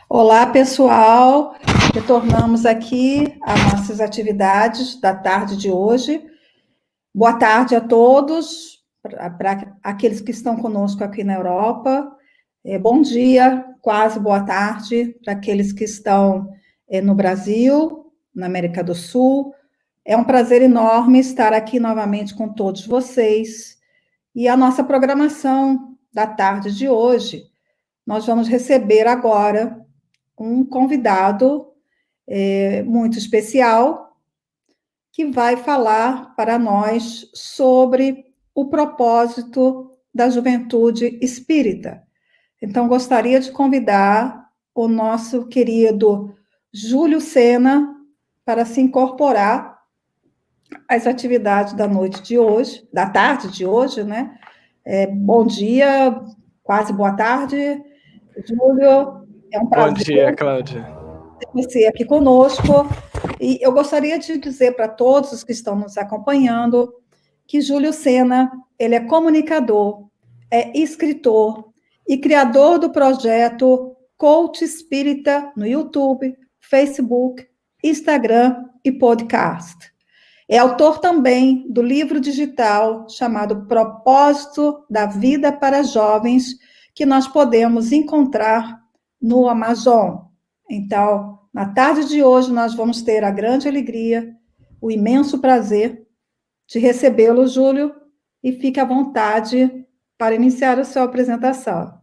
Olá, pessoal. Retornamos aqui às nossas atividades da tarde de hoje. Boa tarde a todos, para aqueles que estão conosco aqui na Europa. Bom dia, quase boa tarde para aqueles que estão no Brasil, na América do Sul. É um prazer enorme estar aqui novamente com todos vocês. E a nossa programação da tarde de hoje, nós vamos receber agora um convidado muito especial que vai falar para nós sobre o propósito da juventude espírita. Então, gostaria de convidar o nosso querido Júlio Sena para se incorporar às atividades da noite de hoje, da tarde de hoje, né? Bom dia, quase boa tarde, Júlio. É um Bom prazer dia, Cláudia. você aqui conosco. E eu gostaria de dizer para todos os que estão nos acompanhando que Júlio Sena, ele é comunicador, é escritor e criador do projeto Coach Espírita no YouTube, Facebook, Instagram e podcast. É autor também do livro digital chamado Propósito da Vida para Jovens, que nós podemos encontrar no Amazon. Então, na tarde de hoje, nós vamos ter a grande alegria, o imenso prazer de recebê-lo, Júlio, e fique à vontade para iniciar a sua apresentação.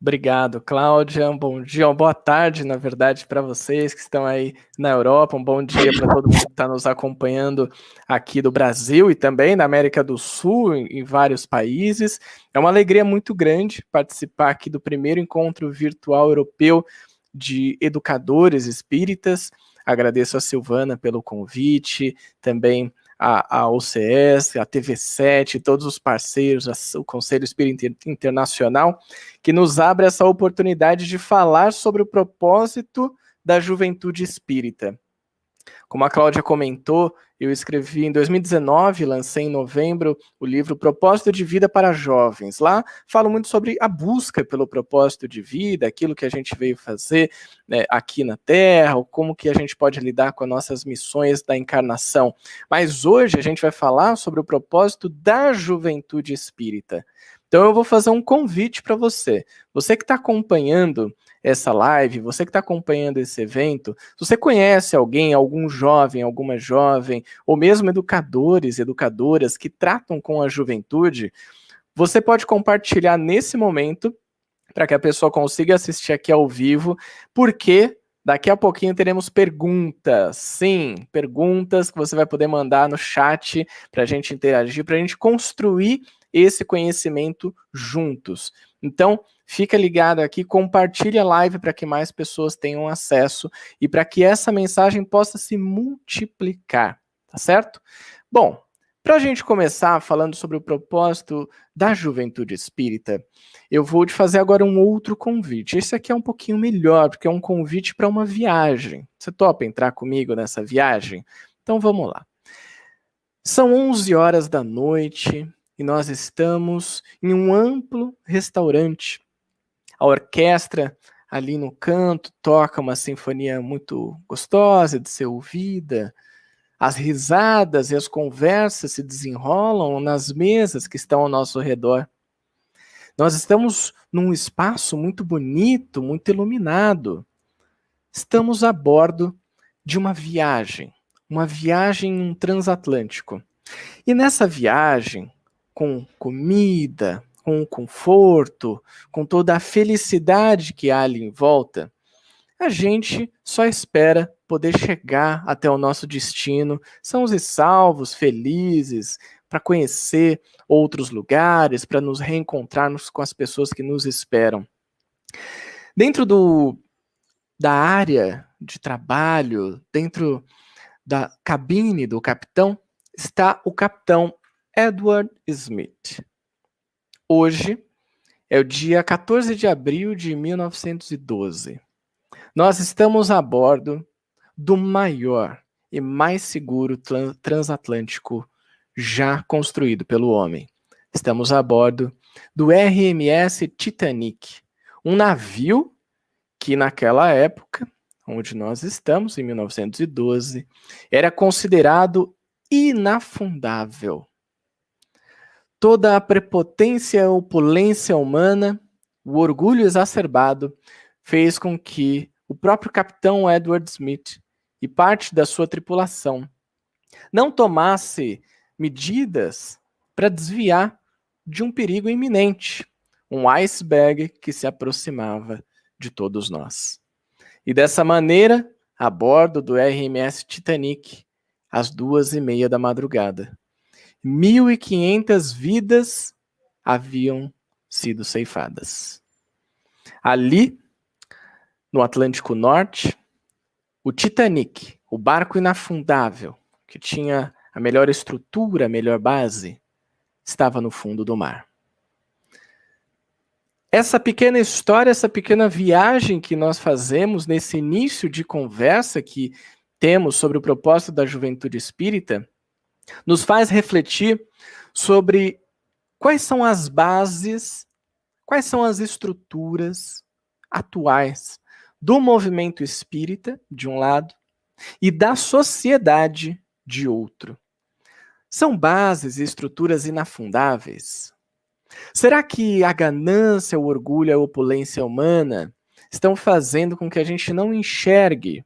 Obrigado, Cláudia. Um bom dia, uma boa tarde, na verdade, para vocês que estão aí na Europa. Um bom dia para todo mundo que está nos acompanhando aqui do Brasil e também da América do Sul, em vários países. É uma alegria muito grande participar aqui do primeiro encontro virtual europeu de educadores espíritas. Agradeço a Silvana pelo convite, também a OCS, a TV7, todos os parceiros, o Conselho Espírita Internacional, que nos abre essa oportunidade de falar sobre o propósito da juventude espírita. Como a Cláudia comentou, eu escrevi em 2019, lancei em novembro o livro Propósito de Vida para Jovens. Lá falo muito sobre a busca pelo propósito de vida, aquilo que a gente veio fazer aqui na Terra, ou como que a gente pode lidar com as nossas missões da encarnação. Mas hoje a gente vai falar sobre o propósito da juventude espírita. Então eu vou fazer um convite para você. Você que está acompanhando essa live, você que está acompanhando esse evento, se você conhece alguém, algum jovem, alguma jovem, ou mesmo educadores, educadoras que tratam com a juventude, você pode compartilhar nesse momento para que a pessoa consiga assistir aqui ao vivo, porque daqui a pouquinho teremos perguntas. Sim, perguntas que você vai poder mandar no chat para a gente interagir, para a gente construir esse conhecimento juntos. Então, fica ligado aqui, compartilhe a live para que mais pessoas tenham acesso e para que essa mensagem possa se multiplicar, tá certo? Bom, para a gente começar falando sobre o propósito da juventude espírita, eu vou te fazer agora um outro convite. Esse aqui é um pouquinho melhor, porque é um convite para uma viagem. Você topa entrar comigo nessa viagem? Então vamos lá. São 11 horas da noite e nós estamos em um amplo restaurante. A orquestra ali no canto toca uma sinfonia muito gostosa de ser ouvida. As risadas e as conversas se desenrolam nas mesas que estão ao nosso redor. Nós estamos num espaço muito bonito, muito iluminado. Estamos a bordo de uma viagem em um transatlântico. E nessa viagem, com comida, com conforto, com toda a felicidade que há ali em volta, a gente só espera poder chegar até o nosso destino, sãos e salvos, felizes, para conhecer outros lugares, para nos reencontrarmos com as pessoas que nos esperam. Dentro da área de trabalho, dentro da cabine do capitão, está o capitão Edward Smith. Hoje é o dia 14 de abril de 1912. Nós estamos a bordo do maior e mais seguro transatlântico já construído pelo homem. Estamos a bordo do RMS Titanic, um navio que naquela época, onde nós estamos, em 1912, era considerado inafundável. Toda a prepotência e opulência humana, o orgulho exacerbado, fez com que o próprio capitão Edward Smith e parte da sua tripulação não tomasse medidas para desviar de um perigo iminente, um iceberg que se aproximava de todos nós. E dessa maneira, a bordo do RMS Titanic, às 2:30 da madrugada, 1.500 vidas haviam sido ceifadas. Ali, no Atlântico Norte, o Titanic, o barco inafundável, que tinha a melhor estrutura, a melhor base, estava no fundo do mar. Essa pequena história, essa pequena viagem que nós fazemos nesse início de conversa que temos sobre o propósito da juventude espírita, nos faz refletir sobre quais são as bases, quais são as estruturas atuais do movimento espírita, de um lado, e da sociedade, de outro. São bases e estruturas inafundáveis? Será que a ganância, o orgulho, a opulência humana estão fazendo com que a gente não enxergue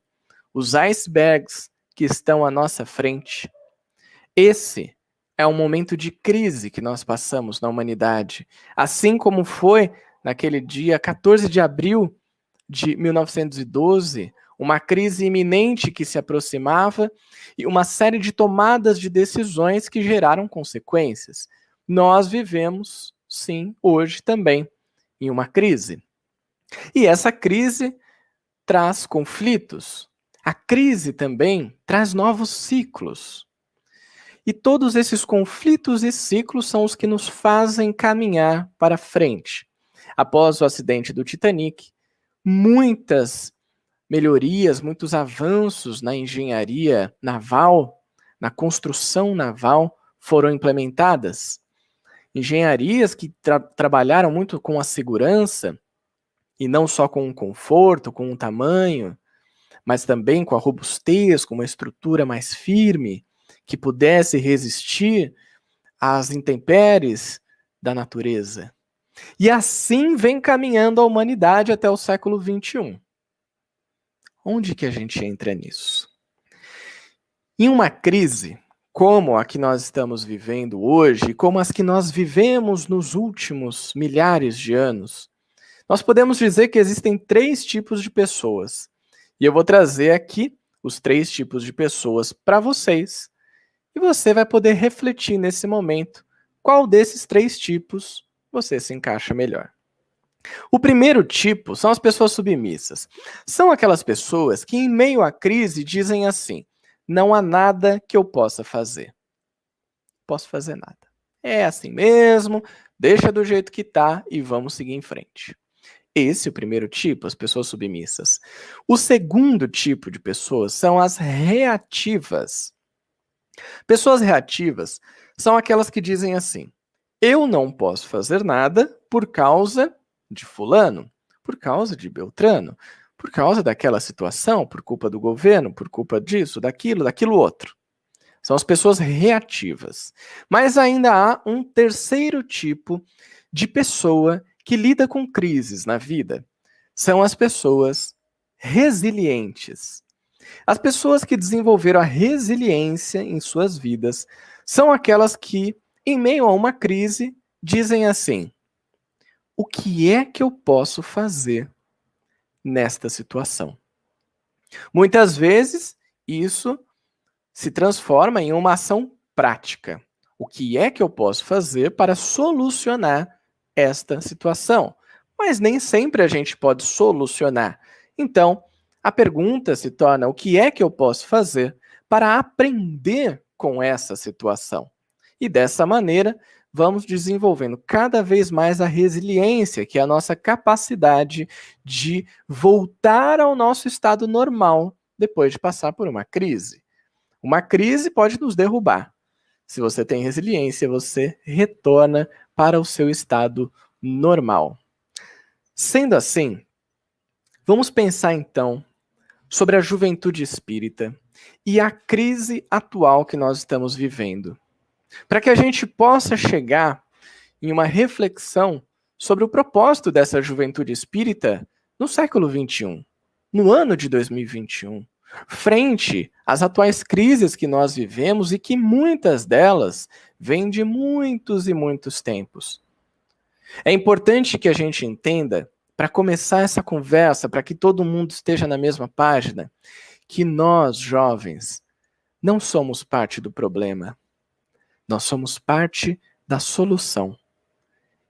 os icebergs que estão à nossa frente? Esse é um momento de crise que nós passamos na humanidade, assim como foi naquele dia 14 de abril de 1912, uma crise iminente que se aproximava e uma série de tomadas de decisões que geraram consequências. Nós vivemos, sim, hoje também, em uma crise. E essa crise traz conflitos. A crise também traz novos ciclos. E todos esses conflitos e ciclos são os que nos fazem caminhar para frente. Após o acidente do Titanic, muitas melhorias, muitos avanços na engenharia naval, na construção naval, foram implementadas. Engenharias que trabalharam muito com a segurança, e não só com o conforto, com o tamanho, mas também com a robustez, com uma estrutura mais firme, que pudesse resistir às intempéries da natureza. E assim vem caminhando a humanidade até o século XXI. Onde que a gente entra nisso? Em uma crise como a que nós estamos vivendo hoje, como as que nós vivemos nos últimos milhares de anos, nós podemos dizer que existem 3 tipos de pessoas. E eu vou trazer aqui os 3 tipos de pessoas para vocês. E você vai poder refletir nesse momento qual desses 3 tipos você se encaixa melhor. O primeiro tipo são as pessoas submissas. São aquelas pessoas que, em meio à crise, dizem assim: não há nada que eu possa fazer. Não posso fazer nada. É assim mesmo, deixa do jeito que tá e vamos seguir em frente. Esse é o primeiro tipo, as pessoas submissas. O segundo tipo de pessoas são as reativas. Pessoas reativas são aquelas que dizem assim: eu não posso fazer nada por causa de fulano, por causa de Beltrano, por causa daquela situação, por culpa do governo, por culpa disso, daquilo outro. São as pessoas reativas. Mas ainda há um terceiro tipo de pessoa que lida com crises na vida. São as pessoas resilientes. As pessoas que desenvolveram a resiliência em suas vidas são aquelas que, em meio a uma crise, dizem assim: o que é que eu posso fazer nesta situação? Muitas vezes, isso se transforma em uma ação prática. O que é que eu posso fazer para solucionar esta situação? Mas nem sempre a gente pode solucionar. Então, a pergunta se torna: o que é que eu posso fazer para aprender com essa situação? E dessa maneira, vamos desenvolvendo cada vez mais a resiliência, que é a nossa capacidade de voltar ao nosso estado normal depois de passar por uma crise. Uma crise pode nos derrubar. Se você tem resiliência, você retorna para o seu estado normal. Sendo assim, Vamos pensar então sobre a juventude espírita e a crise atual que nós estamos vivendo, para que a gente possa chegar em uma reflexão sobre o propósito dessa juventude espírita no século XXI, no ano de 2021, frente às atuais crises que nós vivemos e que muitas delas vêm de muitos e muitos tempos. É importante que a gente entenda, para começar essa conversa, para que todo mundo esteja na mesma página, que nós, jovens, não somos parte do problema. Nós somos parte da solução.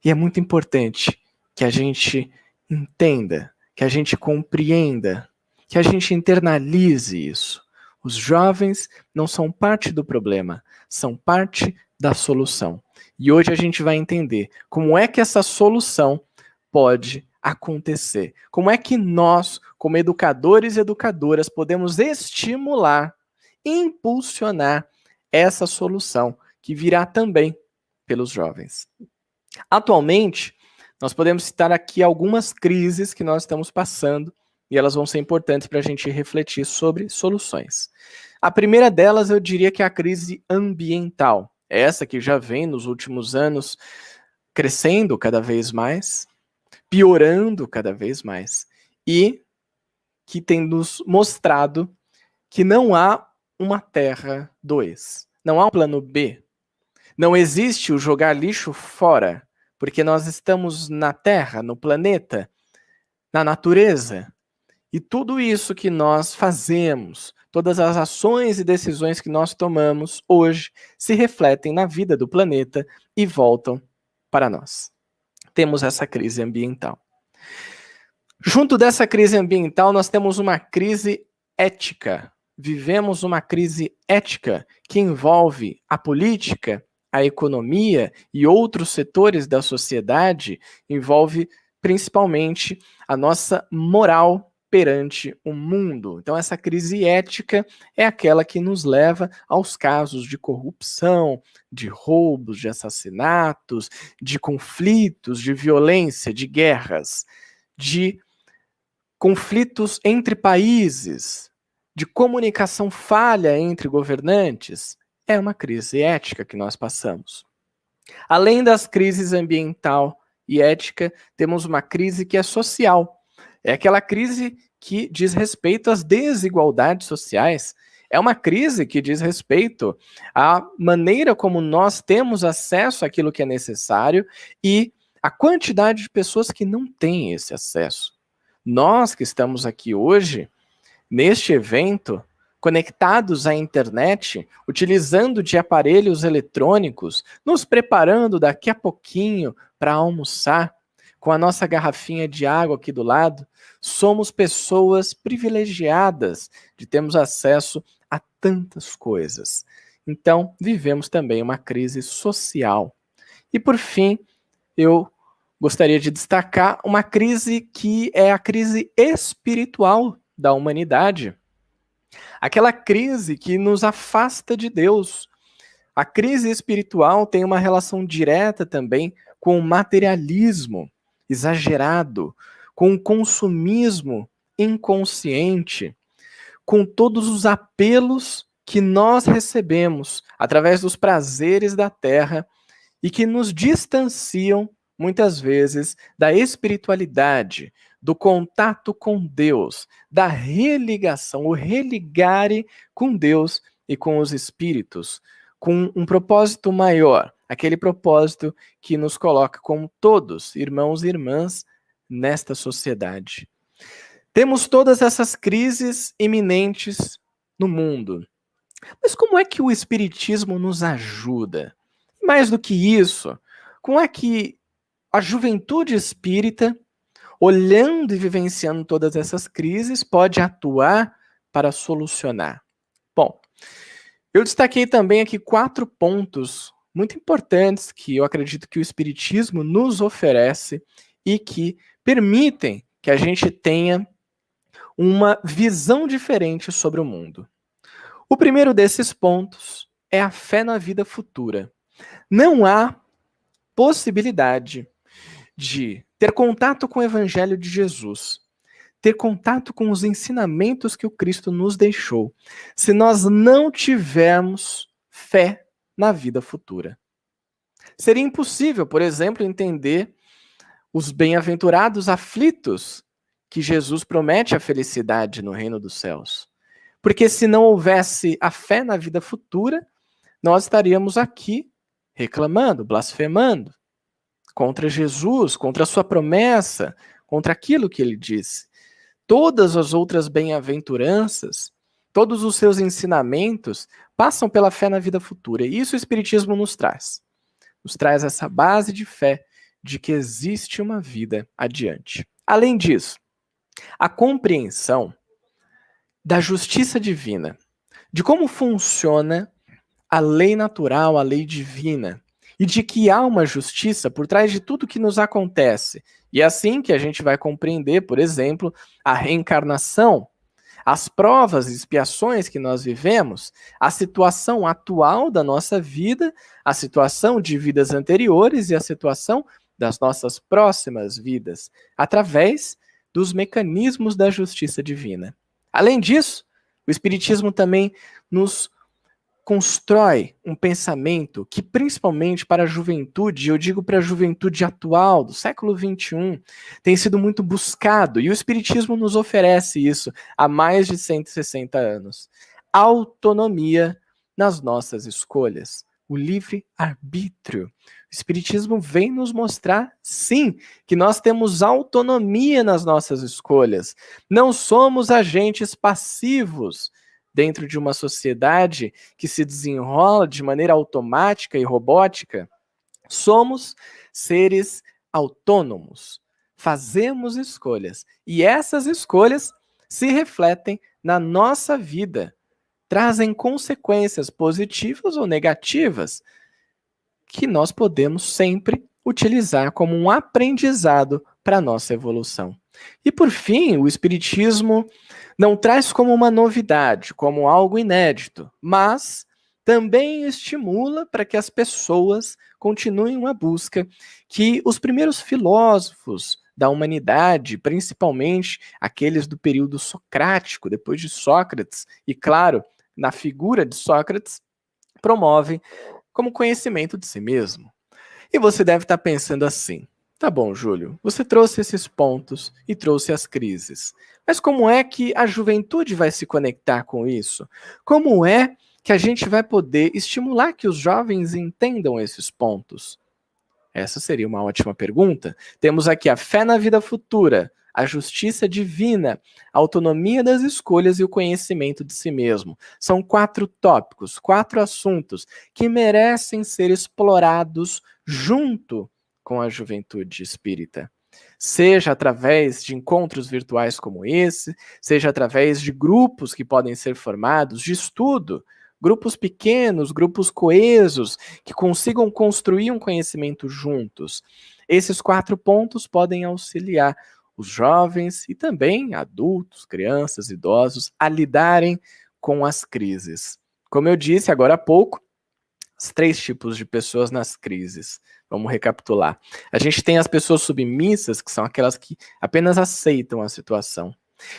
E é muito importante que a gente entenda, que a gente compreenda, que a gente internalize isso. Os jovens não são parte do problema, são parte da solução. E hoje a gente vai entender como é que essa solução pode acontecer. Como é que nós, como educadores e educadoras, podemos estimular, impulsionar essa solução que virá também pelos jovens. Atualmente, nós podemos citar aqui algumas crises que nós estamos passando e elas vão ser importantes para a gente refletir sobre soluções. A primeira delas, eu diria que é a crise ambiental. Essa que já vem nos últimos anos crescendo cada vez mais, piorando cada vez mais e que tem nos mostrado que não há uma Terra 2, não há um plano B. Não existe o jogar lixo fora, porque nós estamos na Terra, no planeta, na natureza. E tudo isso que nós fazemos, todas as ações e decisões que nós tomamos hoje, se refletem na vida do planeta e voltam para nós. Temos essa crise ambiental. Junto dessa crise ambiental, nós temos uma crise ética. Vivemos uma crise ética que envolve a política, a economia e outros setores da sociedade, envolve principalmente a nossa moral perante o mundo. Então, essa crise ética é aquela que nos leva aos casos de corrupção, de roubos, de assassinatos, de conflitos, de violência, de guerras, de conflitos entre países, de comunicação falha entre governantes. É uma crise ética que nós passamos. Além das crises ambiental e ética, temos uma crise que é social. É aquela crise que diz respeito às desigualdades sociais. É uma crise que diz respeito à maneira como nós temos acesso àquilo que é necessário e a quantidade de pessoas que não têm esse acesso. Nós que estamos aqui hoje, neste evento, conectados à internet, utilizando de aparelhos eletrônicos, nos preparando daqui a pouquinho para almoçar, com a nossa garrafinha de água aqui do lado, somos pessoas privilegiadas de termos acesso a tantas coisas. Então, vivemos também uma crise social. E, por fim, eu gostaria de destacar uma crise que é a crise espiritual da humanidade. Aquela crise que nos afasta de Deus. A crise espiritual tem uma relação direta também com o materialismo exagerado, com o consumismo inconsciente, com todos os apelos que nós recebemos através dos prazeres da terra e que nos distanciam, muitas vezes, da espiritualidade, do contato com Deus, da religação, o religare com Deus e com os espíritos, com um propósito maior, aquele propósito que nos coloca como todos, irmãos e irmãs, nesta sociedade. Temos todas essas crises iminentes no mundo. Mas como é que o Espiritismo nos ajuda? Mais do que isso, como é que a juventude espírita, olhando e vivenciando todas essas crises, pode atuar para solucionar? Bom, eu destaquei também aqui 4 pontos muito importantes que eu acredito que o Espiritismo nos oferece e que permitem que a gente tenha uma visão diferente sobre o mundo. O primeiro desses pontos é a fé na vida futura. Não há possibilidade de ter contato com o Evangelho de Jesus, ter contato com os ensinamentos que o Cristo nos deixou, se nós não tivermos fé na vida futura. Seria impossível, por exemplo, entender os bem-aventurados aflitos que Jesus promete a felicidade no reino dos céus. Porque se não houvesse a fé na vida futura, nós estaríamos aqui reclamando, blasfemando contra Jesus, contra a sua promessa, contra aquilo que ele disse. Todas as outras bem-aventuranças, todos os seus ensinamentos passam pela fé na vida futura. E isso o Espiritismo nos traz. Nos traz essa base de fé de que existe uma vida adiante. Além disso, a compreensão da justiça divina, de como funciona a lei natural, a lei divina, e de que há uma justiça por trás de tudo que nos acontece. E é assim que a gente vai compreender, por exemplo, a reencarnação, as provas e expiações que nós vivemos, a situação atual da nossa vida, a situação de vidas anteriores e a situação das nossas próximas vidas, através dos mecanismos da justiça divina. Além disso, o Espiritismo também nos constrói um pensamento que, principalmente para a juventude, eu digo para a juventude atual, do século XXI, tem sido muito buscado, e o Espiritismo nos oferece isso há mais de 160 anos. Autonomia nas nossas escolhas, o livre-arbítrio. O Espiritismo vem nos mostrar, sim, que nós temos autonomia nas nossas escolhas. Não somos agentes passivos dentro de uma sociedade que se desenrola de maneira automática e robótica. Somos seres autônomos, fazemos escolhas, e essas escolhas se refletem na nossa vida, trazem consequências positivas ou negativas, que nós podemos sempre utilizar como um aprendizado para a nossa evolução. E por fim, o Espiritismo não traz como uma novidade, como algo inédito, mas também estimula para que as pessoas continuem uma busca que os primeiros filósofos da humanidade, principalmente aqueles do período socrático, depois de Sócrates, e claro, na figura de Sócrates, promovem como conhecimento de si mesmo. E você deve estar pensando assim: tá bom, Júlio, você trouxe esses pontos e trouxe as crises. Mas como é que a juventude vai se conectar com isso? Como é que a gente vai poder estimular que os jovens entendam esses pontos? Essa seria uma ótima pergunta. Temos aqui a fé na vida futura, a justiça divina, a autonomia das escolhas e o conhecimento de si mesmo. São 4 tópicos, 4 assuntos que merecem ser explorados junto com a juventude espírita. Seja através de encontros virtuais como esse, seja através de grupos que podem ser formados, de estudo, grupos pequenos, grupos coesos, que consigam construir um conhecimento juntos. Esses 4 pontos podem auxiliar os jovens e também adultos, crianças, idosos a lidarem com as crises. Como eu disse agora há pouco, os 3 tipos de pessoas nas crises. Vamos recapitular. A gente tem as pessoas submissas, que são aquelas que apenas aceitam a situação.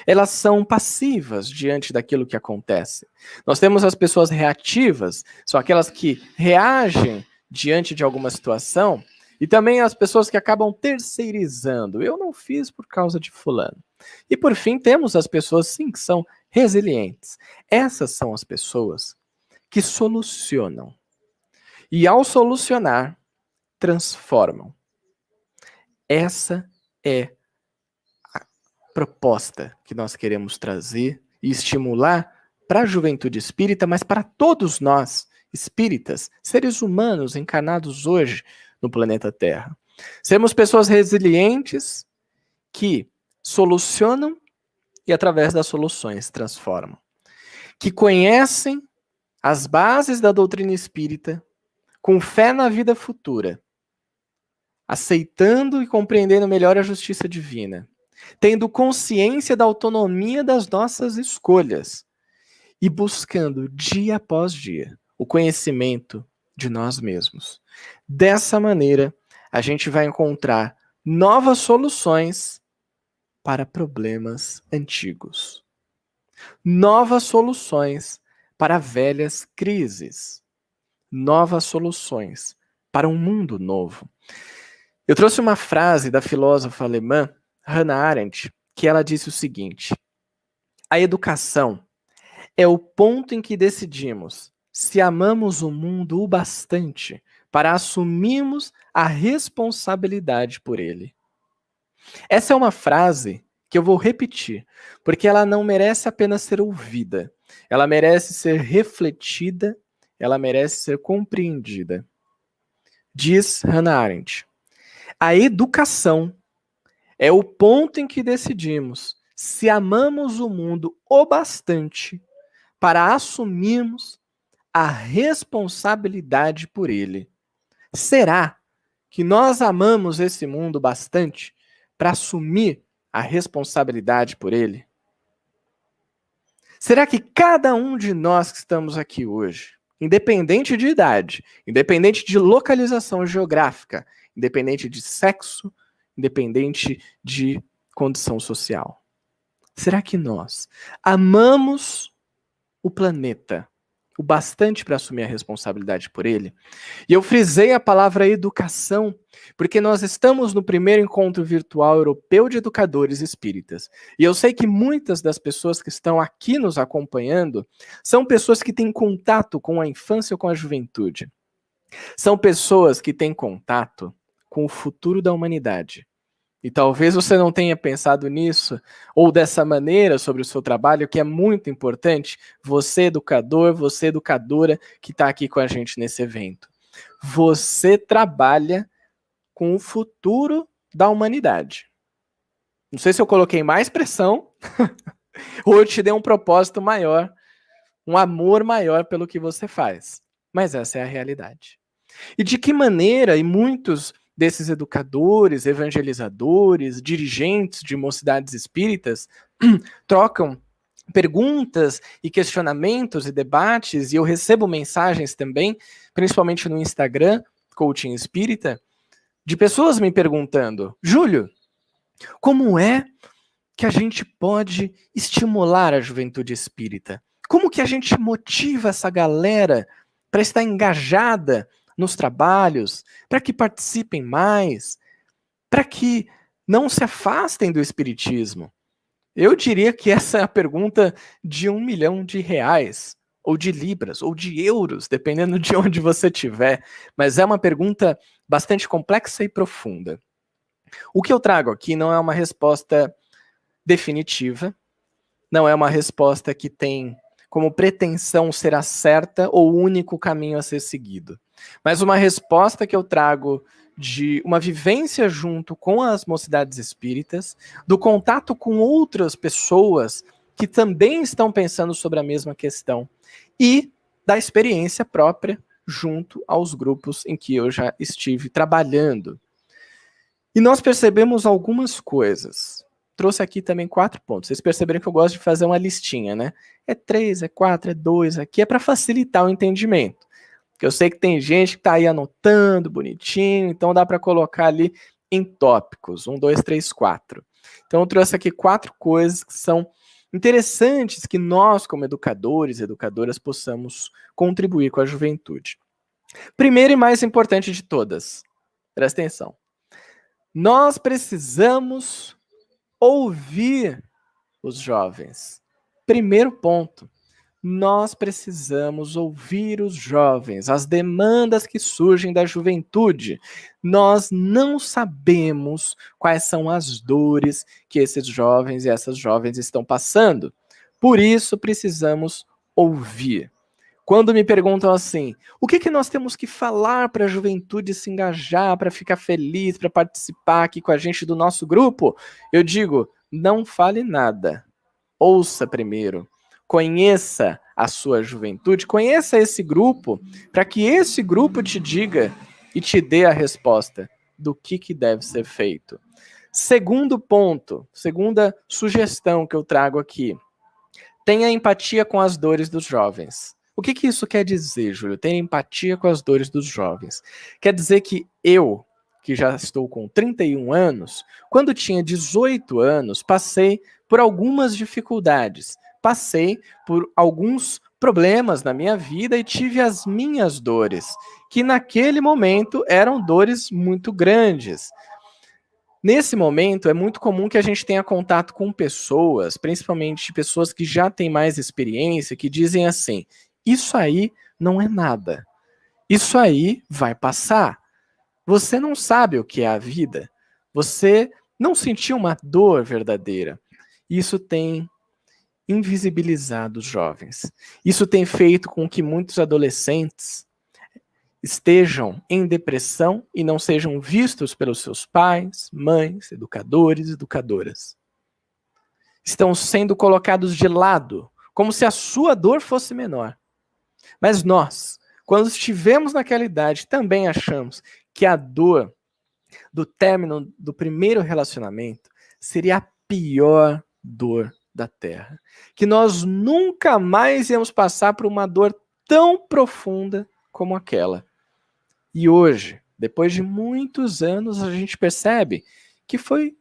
Elas são passivas diante daquilo que acontece. Nós temos as pessoas reativas, são aquelas que reagem diante de alguma situação, e também as pessoas que acabam terceirizando. Eu não fiz por causa de fulano. E por fim, temos as pessoas, sim, que são resilientes. Essas são as pessoas que solucionam. E ao solucionar, transformam. Essa é a proposta que nós queremos trazer e estimular para a juventude espírita, mas para todos nós, espíritas, seres humanos encarnados hoje no planeta Terra. Sermos pessoas resilientes que solucionam e, através das soluções, transformam. Que conhecem as bases da doutrina espírita, com fé na vida futura, aceitando e compreendendo melhor a justiça divina, tendo consciência da autonomia das nossas escolhas e buscando dia após dia o conhecimento de nós mesmos. Dessa maneira, a gente vai encontrar novas soluções para problemas antigos. Novas soluções para velhas crises. Novas soluções para um mundo novo. Eu trouxe uma frase da filósofa alemã Hannah Arendt, que ela disse o seguinte: a educação é o ponto em que decidimos se amamos o mundo o bastante para assumirmos a responsabilidade por ele. Essa é uma frase que eu vou repetir, porque ela não merece apenas ser ouvida, ela merece ser refletida, ela merece ser compreendida. Diz Hannah Arendt: a educação é o ponto em que decidimos se amamos o mundo o bastante para assumirmos a responsabilidade por ele. Será que nós amamos esse mundo bastante para assumir a responsabilidade por ele? Será que cada um de nós que estamos aqui hoje, independente de idade, independente de localização geográfica, independente de sexo, independente de condição social, será que nós amamos o planeta o bastante para assumir a responsabilidade por ele? E eu frisei a palavra educação, porque nós estamos no primeiro encontro virtual europeu de educadores espíritas. E eu sei que muitas das pessoas que estão aqui nos acompanhando são pessoas que têm contato com a infância ou com a juventude. São pessoas que têm contato com o futuro da humanidade. E talvez você não tenha pensado nisso, ou dessa maneira sobre o seu trabalho, que é muito importante, você educador, você educadora que está aqui com a gente nesse evento. Você trabalha com o futuro da humanidade. Não sei se eu coloquei mais pressão, ou eu te dei um propósito maior, um amor maior pelo que você faz. Mas essa é a realidade. E de que maneira, e muitos desses educadores, evangelizadores, dirigentes de mocidades espíritas trocam perguntas e questionamentos e debates, e eu recebo mensagens também, principalmente no Instagram, Coaching Espírita, de pessoas me perguntando: Júlio, como é que a gente pode estimular a juventude espírita? Como que a gente motiva essa galera para estar engajada nos trabalhos, para que participem mais, para que não se afastem do espiritismo? Eu diria que essa é a pergunta de R$1 milhão, ou de libras, ou de euros, dependendo de onde você estiver, mas é uma pergunta bastante complexa e profunda. O que eu trago aqui não é uma resposta definitiva, não é uma resposta que tem como pretensão ser a certa ou o único caminho a ser seguido, mas uma resposta que eu trago de uma vivência junto com as mocidades espíritas, do contato com outras pessoas que também estão pensando sobre a mesma questão e da experiência própria junto aos grupos em que eu já estive trabalhando. E nós percebemos algumas coisas. Trouxe aqui também 4 pontos. Vocês perceberam que eu gosto de fazer uma listinha, né? É 3, é 4, é 2, aqui é para facilitar o entendimento. Porque eu sei que tem gente que está aí anotando bonitinho, então dá para colocar ali em tópicos. 1, 2, 3, 4. Então eu trouxe aqui 4 coisas que são interessantes que nós, como educadores e educadoras, possamos contribuir com a juventude. Primeiro e mais importante de todas, presta atenção. Nós precisamos ouvir os jovens. Primeiro ponto, nós precisamos ouvir os jovens, as demandas que surgem da juventude. Nós não sabemos quais são as dores que esses jovens e essas jovens estão passando. Por isso, precisamos ouvir. Quando me perguntam assim, o que nós temos que falar para a juventude se engajar, para ficar feliz, para participar aqui com a gente do nosso grupo? Eu digo, não fale nada. Ouça primeiro. Conheça a sua juventude, conheça esse grupo, para que esse grupo te diga e te dê a resposta do que deve ser feito. Segundo ponto, segunda sugestão que eu trago aqui. Tenha empatia com as dores dos jovens. O que isso quer dizer, Júlio? Ter empatia com as dores dos jovens. Quer dizer que eu, que já estou com 31 anos, quando tinha 18 anos, passei por algumas dificuldades, passei por alguns problemas na minha vida e tive as minhas dores, que naquele momento eram dores muito grandes. Nesse momento, é muito comum que a gente tenha contato com pessoas, principalmente pessoas que já têm mais experiência, que dizem assim: isso aí não é nada. Isso aí vai passar. Você não sabe o que é a vida. Você não sentiu uma dor verdadeira. Isso tem invisibilizado os jovens. Isso tem feito com que muitos adolescentes estejam em depressão e não sejam vistos pelos seus pais, mães, educadores, educadoras. Estão sendo colocados de lado, como se a sua dor fosse menor. Mas nós, quando estivemos naquela idade, também achamos que a dor do término do primeiro relacionamento seria a pior dor da Terra. Que nós nunca mais íamos passar por uma dor tão profunda como aquela. E hoje, depois de muitos anos, a gente percebe que foi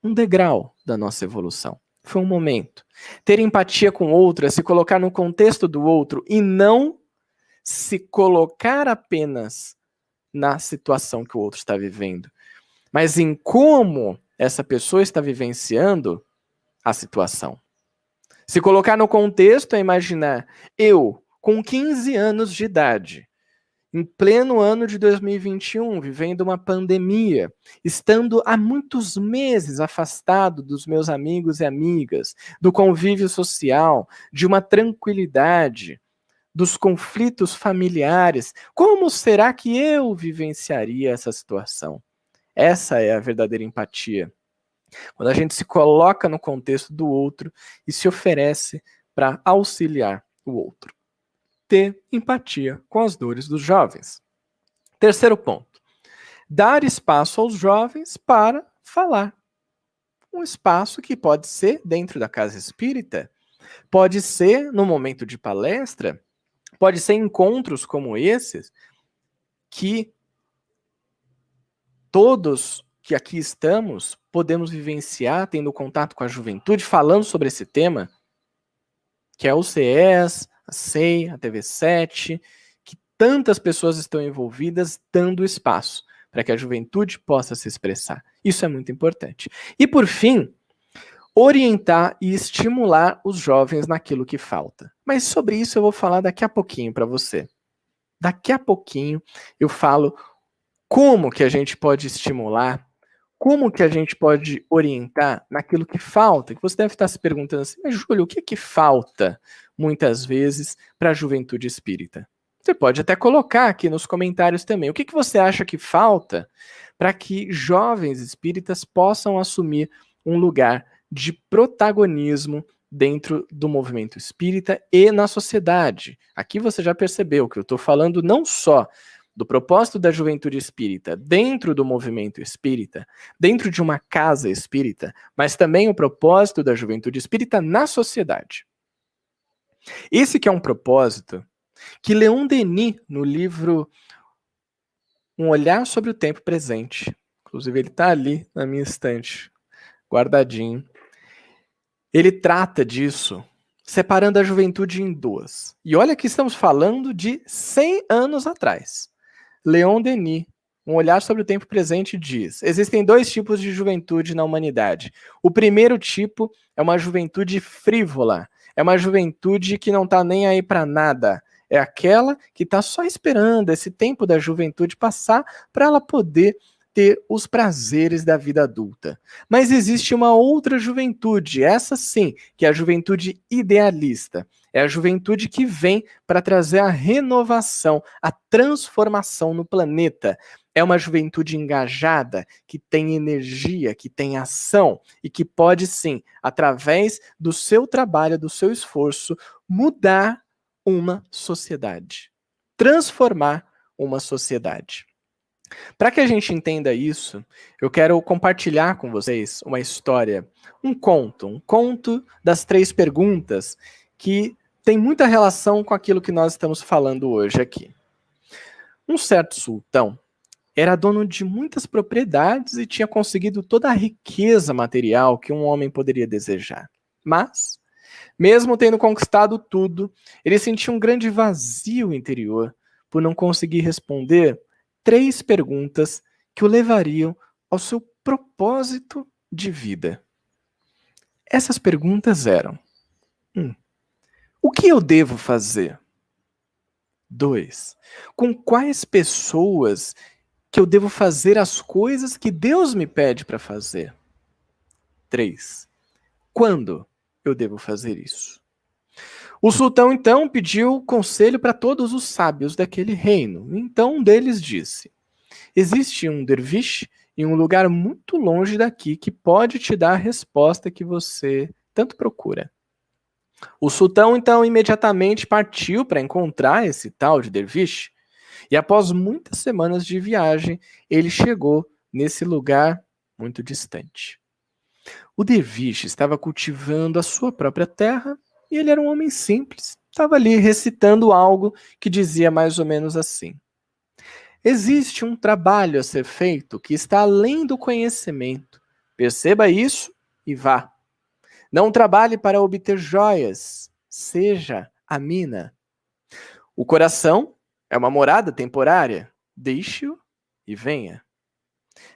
um degrau da nossa evolução. Foi um momento. Ter empatia com o outro é se colocar no contexto do outro e não se colocar apenas na situação que o outro está vivendo, mas em como essa pessoa está vivenciando a situação. Se colocar no contexto é imaginar eu, com 15 anos de idade, em pleno ano de 2021, vivendo uma pandemia, estando há muitos meses afastado dos meus amigos e amigas, do convívio social, de uma tranquilidade, dos conflitos familiares, como será que eu vivenciaria essa situação? Essa é a verdadeira empatia. Quando a gente se coloca no contexto do outro e se oferece para auxiliar o outro. Ter empatia com as dores dos jovens. Terceiro ponto. Dar espaço aos jovens para falar. Um espaço que pode ser dentro da casa espírita, pode ser no momento de palestra, pode ser encontros como esses, que todos que aqui estamos podemos vivenciar, tendo contato com a juventude, falando sobre esse tema, que é o CES, a SEI, a TV7, que tantas pessoas estão envolvidas, dando espaço para que a juventude possa se expressar. Isso é muito importante. E, por fim, orientar e estimular os jovens naquilo que falta. Mas sobre isso eu vou falar daqui a pouquinho para você. Daqui a pouquinho eu falo como que a gente pode estimular, como que a gente pode orientar naquilo que falta. Que você deve estar se perguntando assim, mas Júlio, o que é que falta muitas vezes para a juventude espírita? Você pode até colocar aqui nos comentários também. O que você acha que falta para que jovens espíritas possam assumir um lugar de protagonismo dentro do movimento espírita e na sociedade? Aqui você já percebeu que eu estou falando não só do propósito da juventude espírita dentro do movimento espírita, dentro de uma casa espírita, mas também o propósito da juventude espírita na sociedade. Esse que é um propósito que Leon Denis, no livro Um Olhar sobre o Tempo Presente, inclusive ele está ali na minha estante, guardadinho, ele trata disso, separando a juventude em duas. E olha que estamos falando de 100 anos atrás. Leon Denis, Um Olhar sobre o Tempo Presente, diz: existem dois tipos de juventude na humanidade. O primeiro tipo é uma juventude frívola, é uma juventude que não está nem aí para nada. É aquela que está só esperando esse tempo da juventude passar para ela poder ter os prazeres da vida adulta. Mas existe uma outra juventude, essa sim, que é a juventude idealista. É a juventude que vem para trazer a renovação, a transformação no planeta. É uma juventude engajada, que tem energia, que tem ação e que pode sim, através do seu trabalho, do seu esforço, mudar uma sociedade. Transformar uma sociedade. Para que a gente entenda isso, eu quero compartilhar com vocês uma história, um conto das 3 perguntas que tem muita relação com aquilo que nós estamos falando hoje aqui. Um certo sultão, Era dono de muitas propriedades e tinha conseguido toda a riqueza material que um homem poderia desejar. Mas, mesmo tendo conquistado tudo, ele sentia um grande vazio interior por não conseguir responder 3 perguntas que o levariam ao seu propósito de vida. Essas perguntas eram: 1. O que eu devo fazer? 2. Com quais pessoas que eu devo fazer as coisas que Deus me pede para fazer? 3. Quando eu devo fazer isso? O sultão, então, pediu conselho para todos os sábios daquele reino. Então um deles disse: existe um derviche em um lugar muito longe daqui que pode te dar a resposta que você tanto procura. O sultão, então, imediatamente partiu para encontrar esse tal de derviche, e após muitas semanas de viagem, ele chegou nesse lugar muito distante. O derviche estava cultivando a sua própria terra, e ele era um homem simples, estava ali recitando algo que dizia mais ou menos assim: existe um trabalho a ser feito que está além do conhecimento. Perceba isso e vá. Não trabalhe para obter joias, seja a mina. O coração é uma morada temporária, deixe-o e venha.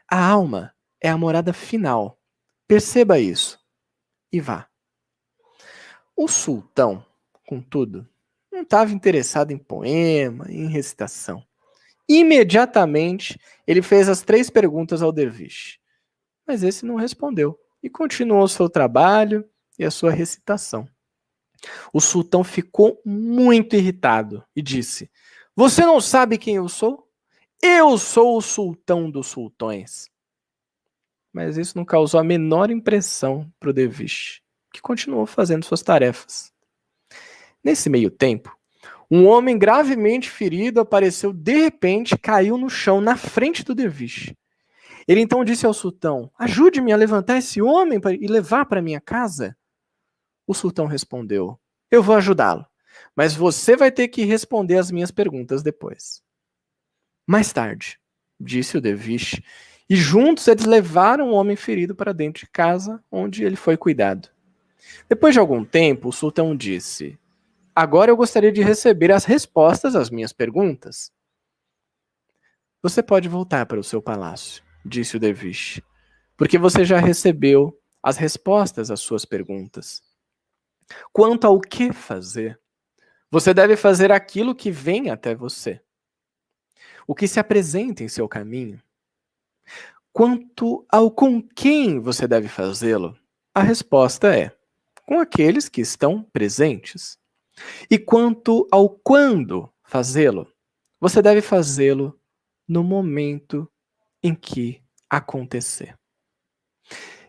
A alma é a morada final, perceba isso e vá. O sultão, contudo, não estava interessado em poema, em recitação. Imediatamente, ele fez as 3 perguntas ao derviche, mas esse não respondeu e continuou seu trabalho e a sua recitação. O sultão ficou muito irritado e disse: você não sabe quem eu sou? Eu sou o sultão dos sultões. Mas isso não causou a menor impressão para o derviche, que continuou fazendo suas tarefas. Nesse meio tempo, um homem gravemente ferido apareceu de repente e caiu no chão na frente do derviche. Ele então disse ao sultão: ajude-me a levantar esse homem e levar para minha casa. O sultão respondeu: eu vou ajudá-lo, mas você vai ter que responder as minhas perguntas depois. Mais tarde, disse o derviche, e juntos eles levaram o homem ferido para dentro de casa, onde ele foi cuidado. Depois de algum tempo, o sultão disse: agora eu gostaria de receber as respostas às minhas perguntas. Você pode voltar para o seu palácio, disse o derviche, porque você já recebeu as respostas às suas perguntas. Quanto ao que fazer, você deve fazer aquilo que vem até você, o que se apresenta em seu caminho. Quanto ao com quem você deve fazê-lo, a resposta é: com aqueles que estão presentes. E quanto ao quando fazê-lo, você deve fazê-lo no momento em que acontecer.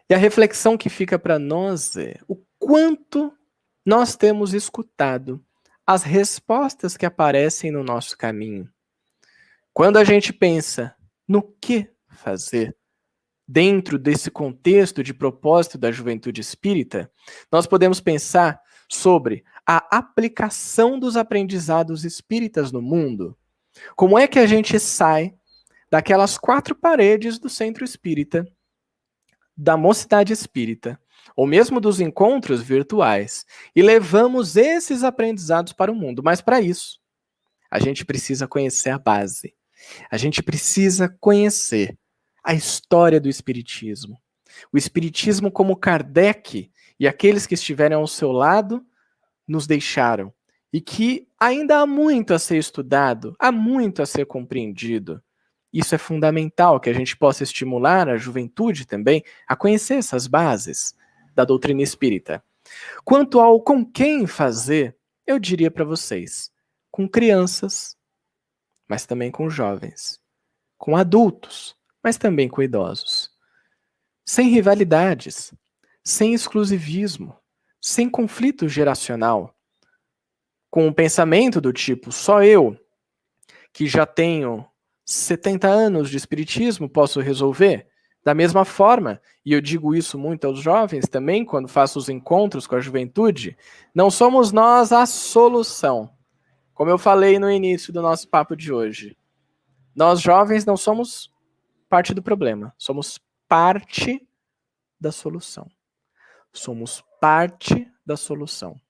E a reflexão que fica para nós é o quanto nós temos escutado as respostas que aparecem no nosso caminho. Quando a gente pensa no que fazer dentro desse contexto de propósito da juventude espírita, nós podemos pensar sobre a aplicação dos aprendizados espíritas no mundo. Como é que a gente sai daquelas 4 paredes do centro espírita, da mocidade espírita, ou mesmo dos encontros virtuais, e levamos esses aprendizados para o mundo? Mas para isso, a gente precisa conhecer a base. A gente precisa conhecer a história do espiritismo. O espiritismo como Kardec e aqueles que estiverem ao seu lado nos deixaram. E que ainda há muito a ser estudado, há muito a ser compreendido. Isso é fundamental, que a gente possa estimular a juventude também a conhecer essas bases da doutrina espírita. Quanto ao com quem fazer, eu diria para vocês, com crianças, mas também com jovens, com adultos, mas também com idosos. Sem rivalidades, sem exclusivismo, sem conflito geracional, com um pensamento do tipo: só eu, que já tenho 70 anos de espiritismo, posso resolver? Da mesma forma, e eu digo isso muito aos jovens também, quando faço os encontros com a juventude, não somos nós a solução. Como eu falei no início do nosso papo de hoje, Nós jovens não somos parte do problema, somos parte da solução. Somos parte da solução.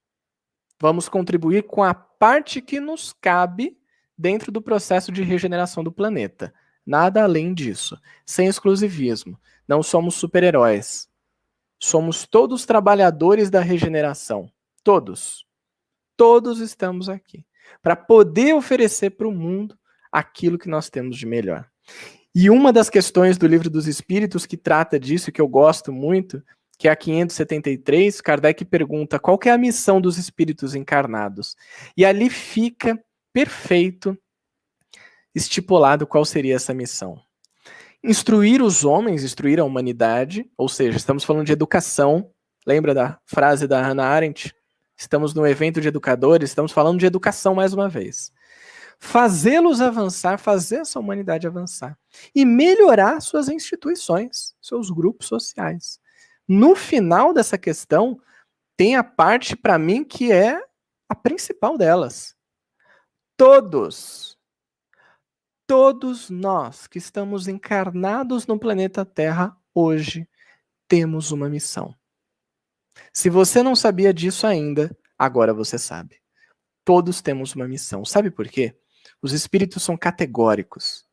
Vamos contribuir com a parte que nos cabe dentro do processo de regeneração do planeta. Nada além disso. Sem exclusivismo. Não somos super-heróis. Somos todos trabalhadores da regeneração. Todos. Todos estamos aqui. Para poder oferecer para o mundo aquilo que nós temos de melhor. E uma das questões do Livro dos Espíritos que trata disso, que eu gosto muito, que é a 573, Kardec pergunta qual que é a missão dos espíritos encarnados. E ali fica perfeito estipulado qual seria essa missão. Instruir os homens, instruir a humanidade, ou seja, estamos falando de educação. Lembra da frase da Hannah Arendt? Estamos no evento de educadores, estamos falando de educação mais uma vez. Fazê-los avançar, fazer essa humanidade avançar. E melhorar suas instituições, seus grupos sociais. No final dessa questão, tem a parte, para mim, que é a principal delas. Todos nós que estamos encarnados no planeta Terra hoje, temos uma missão. Se você não sabia disso ainda, agora você sabe. Todos temos uma missão. Sabe por quê? Os espíritos são categóricos.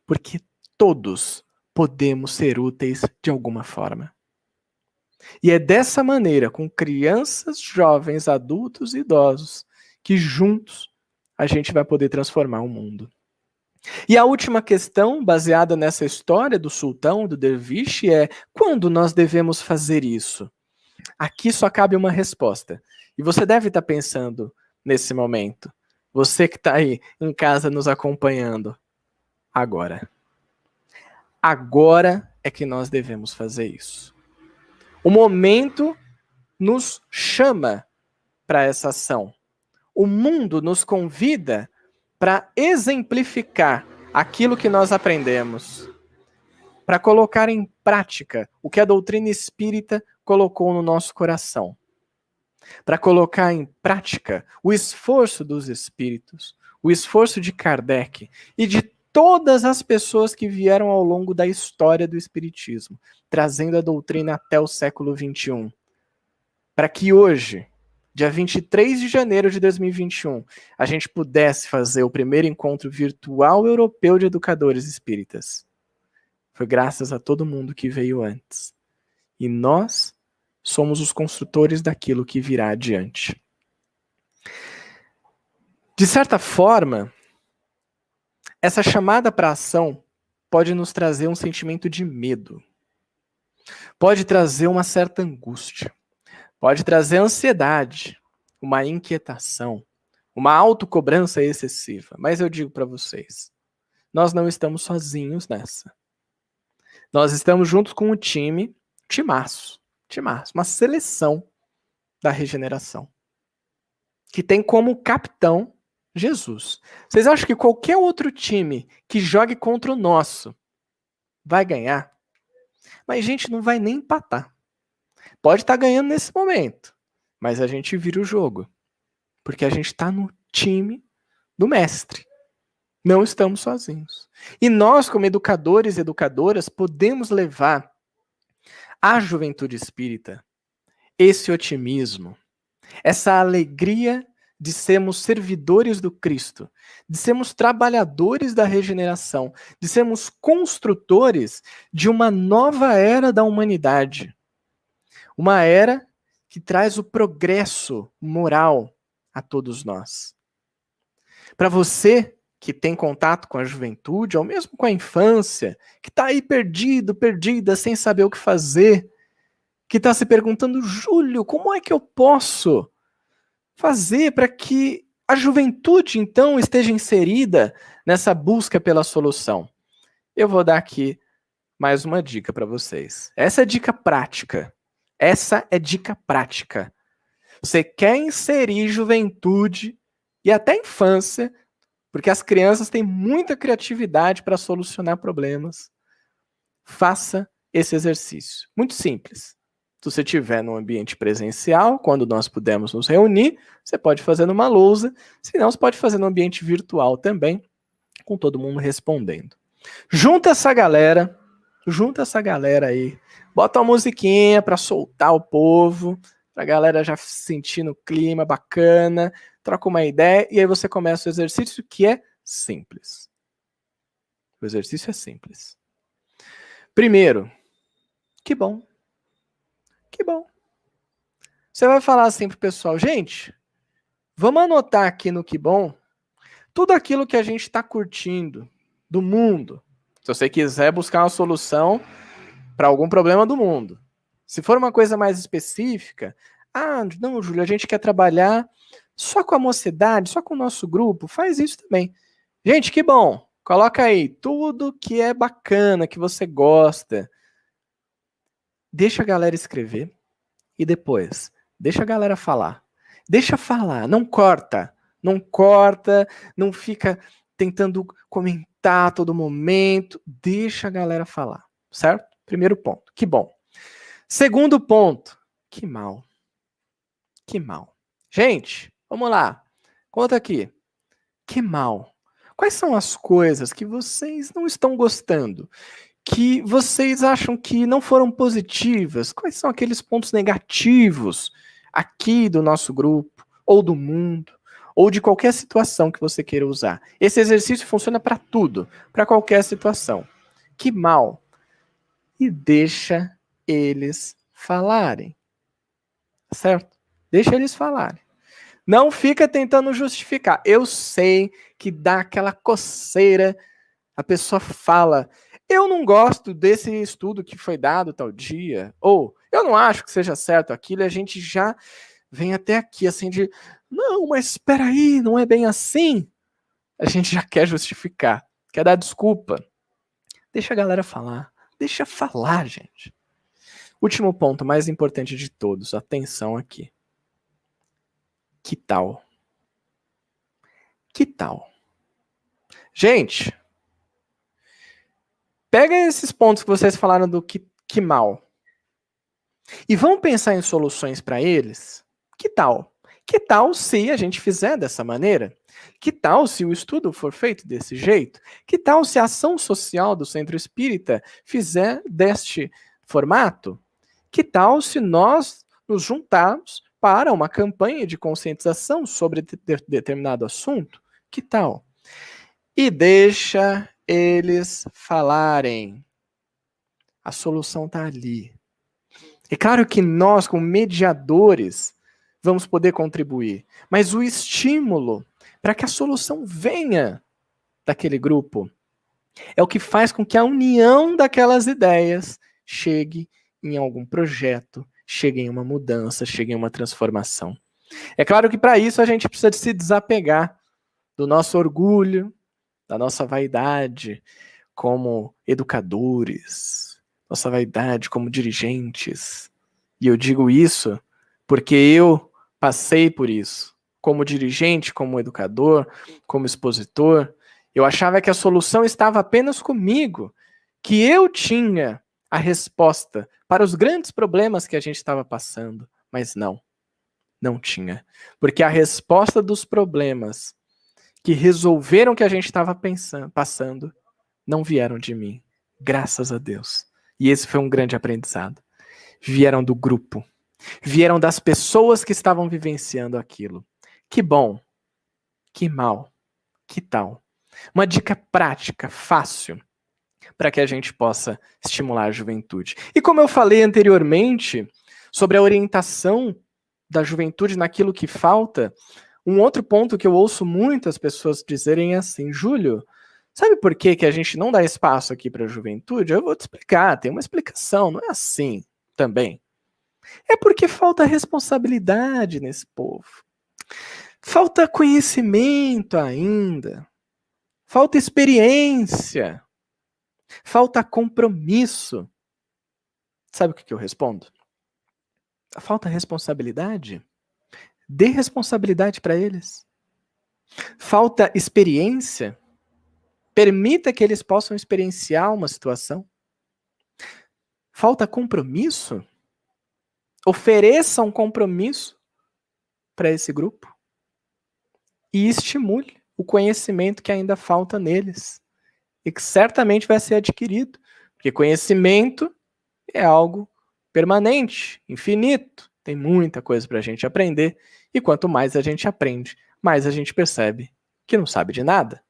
Porque todos podemos ser úteis de alguma forma. E é dessa maneira, com crianças, jovens, adultos e idosos, que juntos a gente vai poder transformar o mundo. E a última questão, baseada nessa história do sultão, do derviche, é: quando nós devemos fazer isso? Aqui só cabe uma resposta. E você deve estar pensando nesse momento. Você que está aí em casa nos acompanhando. Agora. Agora é que nós devemos fazer isso. O momento nos chama para essa ação. O mundo nos convida para exemplificar aquilo que nós aprendemos, para colocar em prática o que a doutrina espírita colocou no nosso coração, para colocar em prática o esforço dos espíritos, o esforço de Kardec e de todas as pessoas que vieram ao longo da história do espiritismo, trazendo a doutrina até o século XXI, para que hoje, dia 23 de janeiro de 2021, a gente pudesse fazer o primeiro encontro virtual europeu de educadores espíritas. Foi graças a todo mundo que veio antes. E nós somos os construtores daquilo que virá adiante. De certa forma, essa chamada para a ação pode nos trazer um sentimento de medo. Pode trazer uma certa angústia. Pode trazer ansiedade, uma inquietação, uma autocobrança excessiva. Mas eu digo para vocês, nós não estamos sozinhos nessa. Nós estamos juntos com um timaço, uma seleção da regeneração, que tem como capitão Jesus. Vocês acham que qualquer outro time que jogue contra o nosso vai ganhar? Mas a gente não vai nem empatar. Pode estar ganhando nesse momento, mas a gente vira o jogo. Porque a gente está no time do mestre. Não estamos sozinhos. E nós, como educadores e educadoras, podemos levar à juventude espírita esse otimismo, essa alegria de sermos servidores do Cristo, de sermos trabalhadores da regeneração, de sermos construtores de uma nova era da humanidade. Uma era que traz o progresso moral a todos nós. Para você que tem contato com a juventude, ou mesmo com a infância, que está aí perdido, perdida, sem saber o que fazer, que está se perguntando: Júlio, como é que eu posso fazer para que a juventude, então, esteja inserida nessa busca pela solução? Eu vou dar aqui mais uma dica para vocês. Essa é dica prática. Essa é dica prática. Você quer inserir juventude e até infância, porque as crianças têm muita criatividade para solucionar problemas. Faça esse exercício. Muito simples. Se você estiver no ambiente presencial, quando nós pudermos nos reunir, você pode fazer numa lousa, senão você pode fazer no ambiente virtual também, com todo mundo respondendo. Junta essa galera aí, bota uma musiquinha para soltar o povo, pra galera já sentir no clima bacana, troca uma ideia e aí você começa o exercício que é simples. O exercício é simples. Primeiro, que bom. Que bom. Você vai falar assim pro pessoal, gente, vamos anotar aqui no que bom tudo aquilo que a gente está curtindo do mundo. Se você quiser buscar uma solução para algum problema do mundo. Se for uma coisa mais específica, não, Júlio, a gente quer trabalhar só com a mocidade, só com o nosso grupo, faz isso também. Gente, que bom. Coloca aí tudo que é bacana, que você gosta. Deixa a galera escrever e depois deixa a galera falar. Deixa falar, não corta. Não corta, não fica tentando comentar a todo momento. Deixa a galera falar, certo? Primeiro ponto, que bom. Segundo ponto, que mal. Que mal. Gente, vamos lá. Conta aqui. Que mal. Quais são as coisas que vocês não estão gostando? Que vocês acham que não foram positivas? Quais são aqueles pontos negativos aqui do nosso grupo, ou do mundo, ou de qualquer situação que você queira usar? Esse exercício funciona para tudo, para qualquer situação. Que mal. E deixa eles falarem. Certo? Deixa eles falarem. Não fica tentando justificar. Eu sei que dá aquela coceira. A pessoa fala, eu não gosto desse estudo que foi dado tal dia. Ou, eu não acho que seja certo aquilo. E a gente já vem até aqui assim de, não, mas espera aí, não é bem assim. A gente já quer justificar. Quer dar desculpa. Deixa a galera falar. Deixa falar, gente. Último ponto, mais importante de todos. Atenção aqui. Que tal? Que tal? Gente, pega esses pontos que vocês falaram do que mal e vamos pensar em soluções para eles? Que tal? Que tal se a gente fizer dessa maneira? Que tal se o estudo for feito desse jeito? Que tal se a ação social do Centro Espírita fizer deste formato? Que tal se nós nos juntarmos para uma campanha de conscientização sobre determinado assunto? Que tal? E deixa eles falarem. A solução está ali. É claro que nós, como mediadores, vamos poder contribuir, mas o estímulo para que a solução venha daquele grupo é o que faz com que a união daquelas ideias chegue em algum projeto, chegue em uma mudança, chegue em uma transformação. É claro que para isso a gente precisa de se desapegar do nosso orgulho, da nossa vaidade como educadores, nossa vaidade como dirigentes. E eu digo isso porque eu passei por isso. Como dirigente, como educador, como expositor, eu achava que a solução estava apenas comigo, que eu tinha a resposta para os grandes problemas que a gente estava passando. Mas não tinha. Porque a resposta dos problemas que resolveram o que a gente estava passando não vieram de mim, graças a Deus. E esse foi um grande aprendizado. Vieram do grupo. Vieram das pessoas que estavam vivenciando aquilo. Que bom. Que mal. Que tal? Uma dica prática, fácil, para que a gente possa estimular a juventude. E como eu falei anteriormente, sobre a orientação da juventude naquilo que falta, um outro ponto que eu ouço muitas pessoas dizerem é assim, Júlio, sabe por que a gente não dá espaço aqui para a juventude? Eu vou te explicar, tem uma explicação, não é assim também. É porque falta responsabilidade nesse povo. Falta conhecimento ainda. Falta experiência. Falta compromisso. Sabe o que eu respondo? Falta responsabilidade? Dê responsabilidade para eles. Falta experiência? Permita que eles possam experienciar uma situação. Falta compromisso? Ofereça um compromisso para esse grupo. E estimule. o conhecimento que ainda falta neles e que certamente vai ser adquirido, porque conhecimento é algo permanente, infinito, tem muita coisa para a gente aprender e quanto mais a gente aprende, mais a gente percebe que não sabe de nada.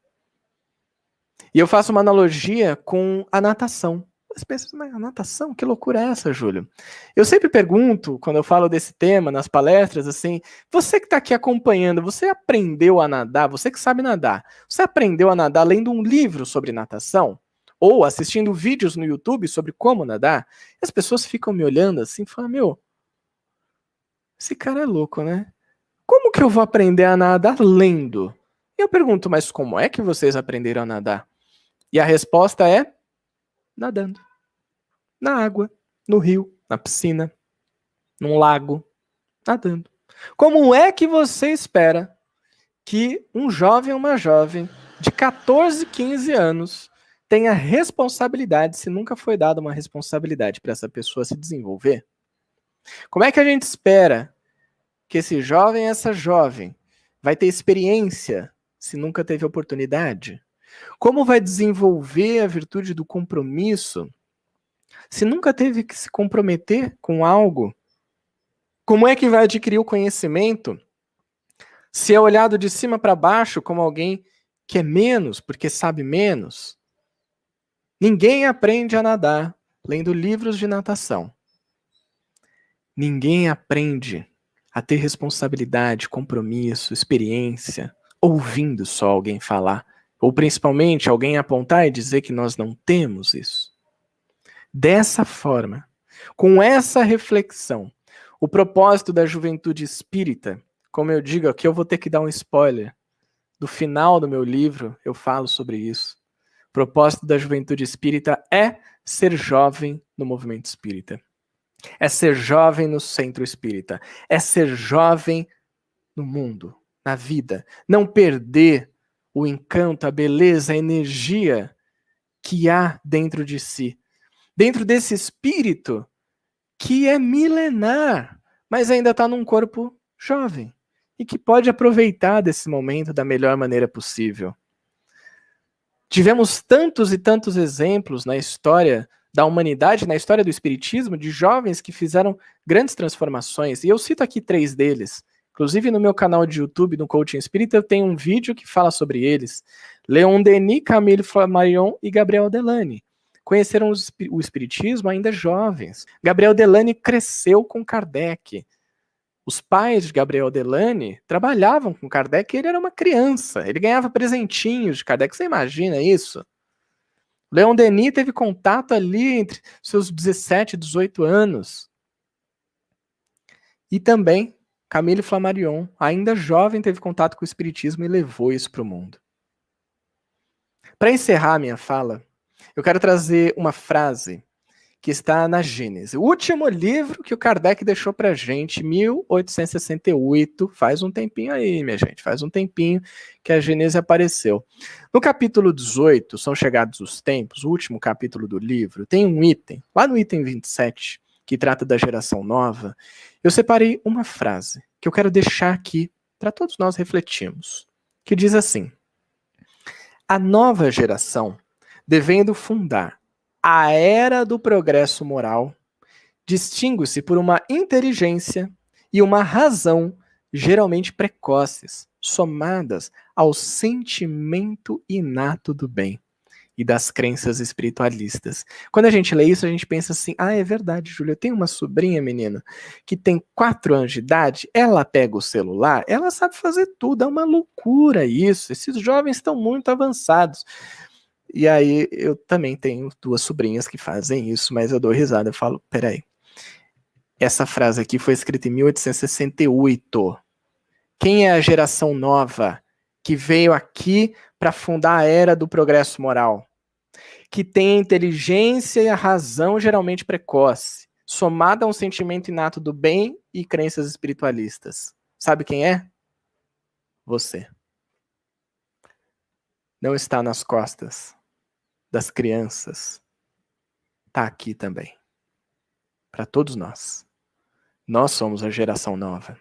E eu faço uma analogia com a natação. Você pensa, mas a natação? Que loucura é essa, Júlio? Eu sempre pergunto, quando eu falo desse tema nas palestras, assim, você que está aqui acompanhando, você aprendeu a nadar? Você que sabe nadar, você aprendeu a nadar lendo um livro sobre natação? Ou assistindo vídeos no YouTube sobre como nadar? E as pessoas ficam me olhando assim e falam, meu, esse cara é louco, né? Como que eu vou aprender a nadar lendo? E eu pergunto, mas como é que vocês aprenderam a nadar? E a resposta é nadando. Na água, no rio, na piscina, num lago, nadando. Como é que você espera que um jovem ou uma jovem de 14, 15 anos tenha responsabilidade se nunca foi dada uma responsabilidade para essa pessoa se desenvolver? Como é que a gente espera que esse jovem, essa jovem, vai ter experiência se nunca teve oportunidade? Como vai desenvolver a virtude do compromisso se nunca teve que se comprometer com algo? Como é que vai adquirir o conhecimento se é olhado de cima para baixo como alguém que é menos, porque sabe menos? Ninguém aprende a nadar lendo livros de natação. Ninguém aprende a ter responsabilidade, compromisso, experiência, ouvindo só alguém falar. Ou principalmente alguém apontar e dizer que nós não temos isso. Dessa forma, com essa reflexão, o propósito da juventude espírita, como eu digo aqui, eu vou ter que dar um spoiler. Do final do meu livro, eu falo sobre isso. O propósito da juventude espírita é ser jovem no movimento espírita. É ser jovem no centro espírita. É ser jovem no mundo, na vida. Não perder o encanto, a beleza, a energia que há dentro de si. Dentro desse espírito que é milenar, mas ainda está num corpo jovem e que pode aproveitar desse momento da melhor maneira possível. Tivemos tantos e tantos exemplos na história da humanidade, na história do espiritismo, de jovens que fizeram grandes transformações, e eu cito aqui 3 deles. Inclusive no meu canal de YouTube, no Coaching Espírita, eu tenho um vídeo que fala sobre eles. Leon Denis, Camille Flammarion e Gabriel Delany. Conheceram o espiritismo ainda jovens. Gabriel Delany cresceu com Kardec. Os pais de Gabriel Delany trabalhavam com Kardec e ele era uma criança. Ele ganhava presentinhos de Kardec. Você imagina isso? Leon Denis teve contato ali entre seus 17 e 18 anos. E também Camille Flammarion, ainda jovem, teve contato com o espiritismo e levou isso para o mundo. Para encerrar a minha fala, eu quero trazer uma frase que está na Gênese. O último livro que o Kardec deixou para a gente, 1868, faz um tempinho aí, minha gente, faz um tempinho que a Gênese apareceu. No capítulo 18, São Chegados os Tempos, o último capítulo do livro, tem um item, lá no item 27, que trata da geração nova. Eu separei uma frase que eu quero deixar aqui para todos nós refletirmos, que diz assim: a nova geração, devendo fundar a era do progresso moral, distingue-se por uma inteligência e uma razão geralmente precoces, somadas ao sentimento inato do bem e das crenças espiritualistas. Quando a gente lê isso, a gente pensa assim, é verdade, Júlia, eu tenho uma sobrinha, menina, que tem 4 anos de idade, ela pega o celular, ela sabe fazer tudo, é uma loucura isso, esses jovens estão muito avançados. E aí eu também tenho 2 sobrinhas que fazem isso, mas eu dou risada, eu falo, peraí, essa frase aqui foi escrita em 1868. Quem é a geração nova que veio aqui para fundar a era do progresso moral? Que tem a inteligência e a razão geralmente precoce, somada a um sentimento inato do bem e crenças espiritualistas. Sabe quem é? Você. Não está nas costas das crianças, está aqui também. Para todos nós. Nós somos a geração nova.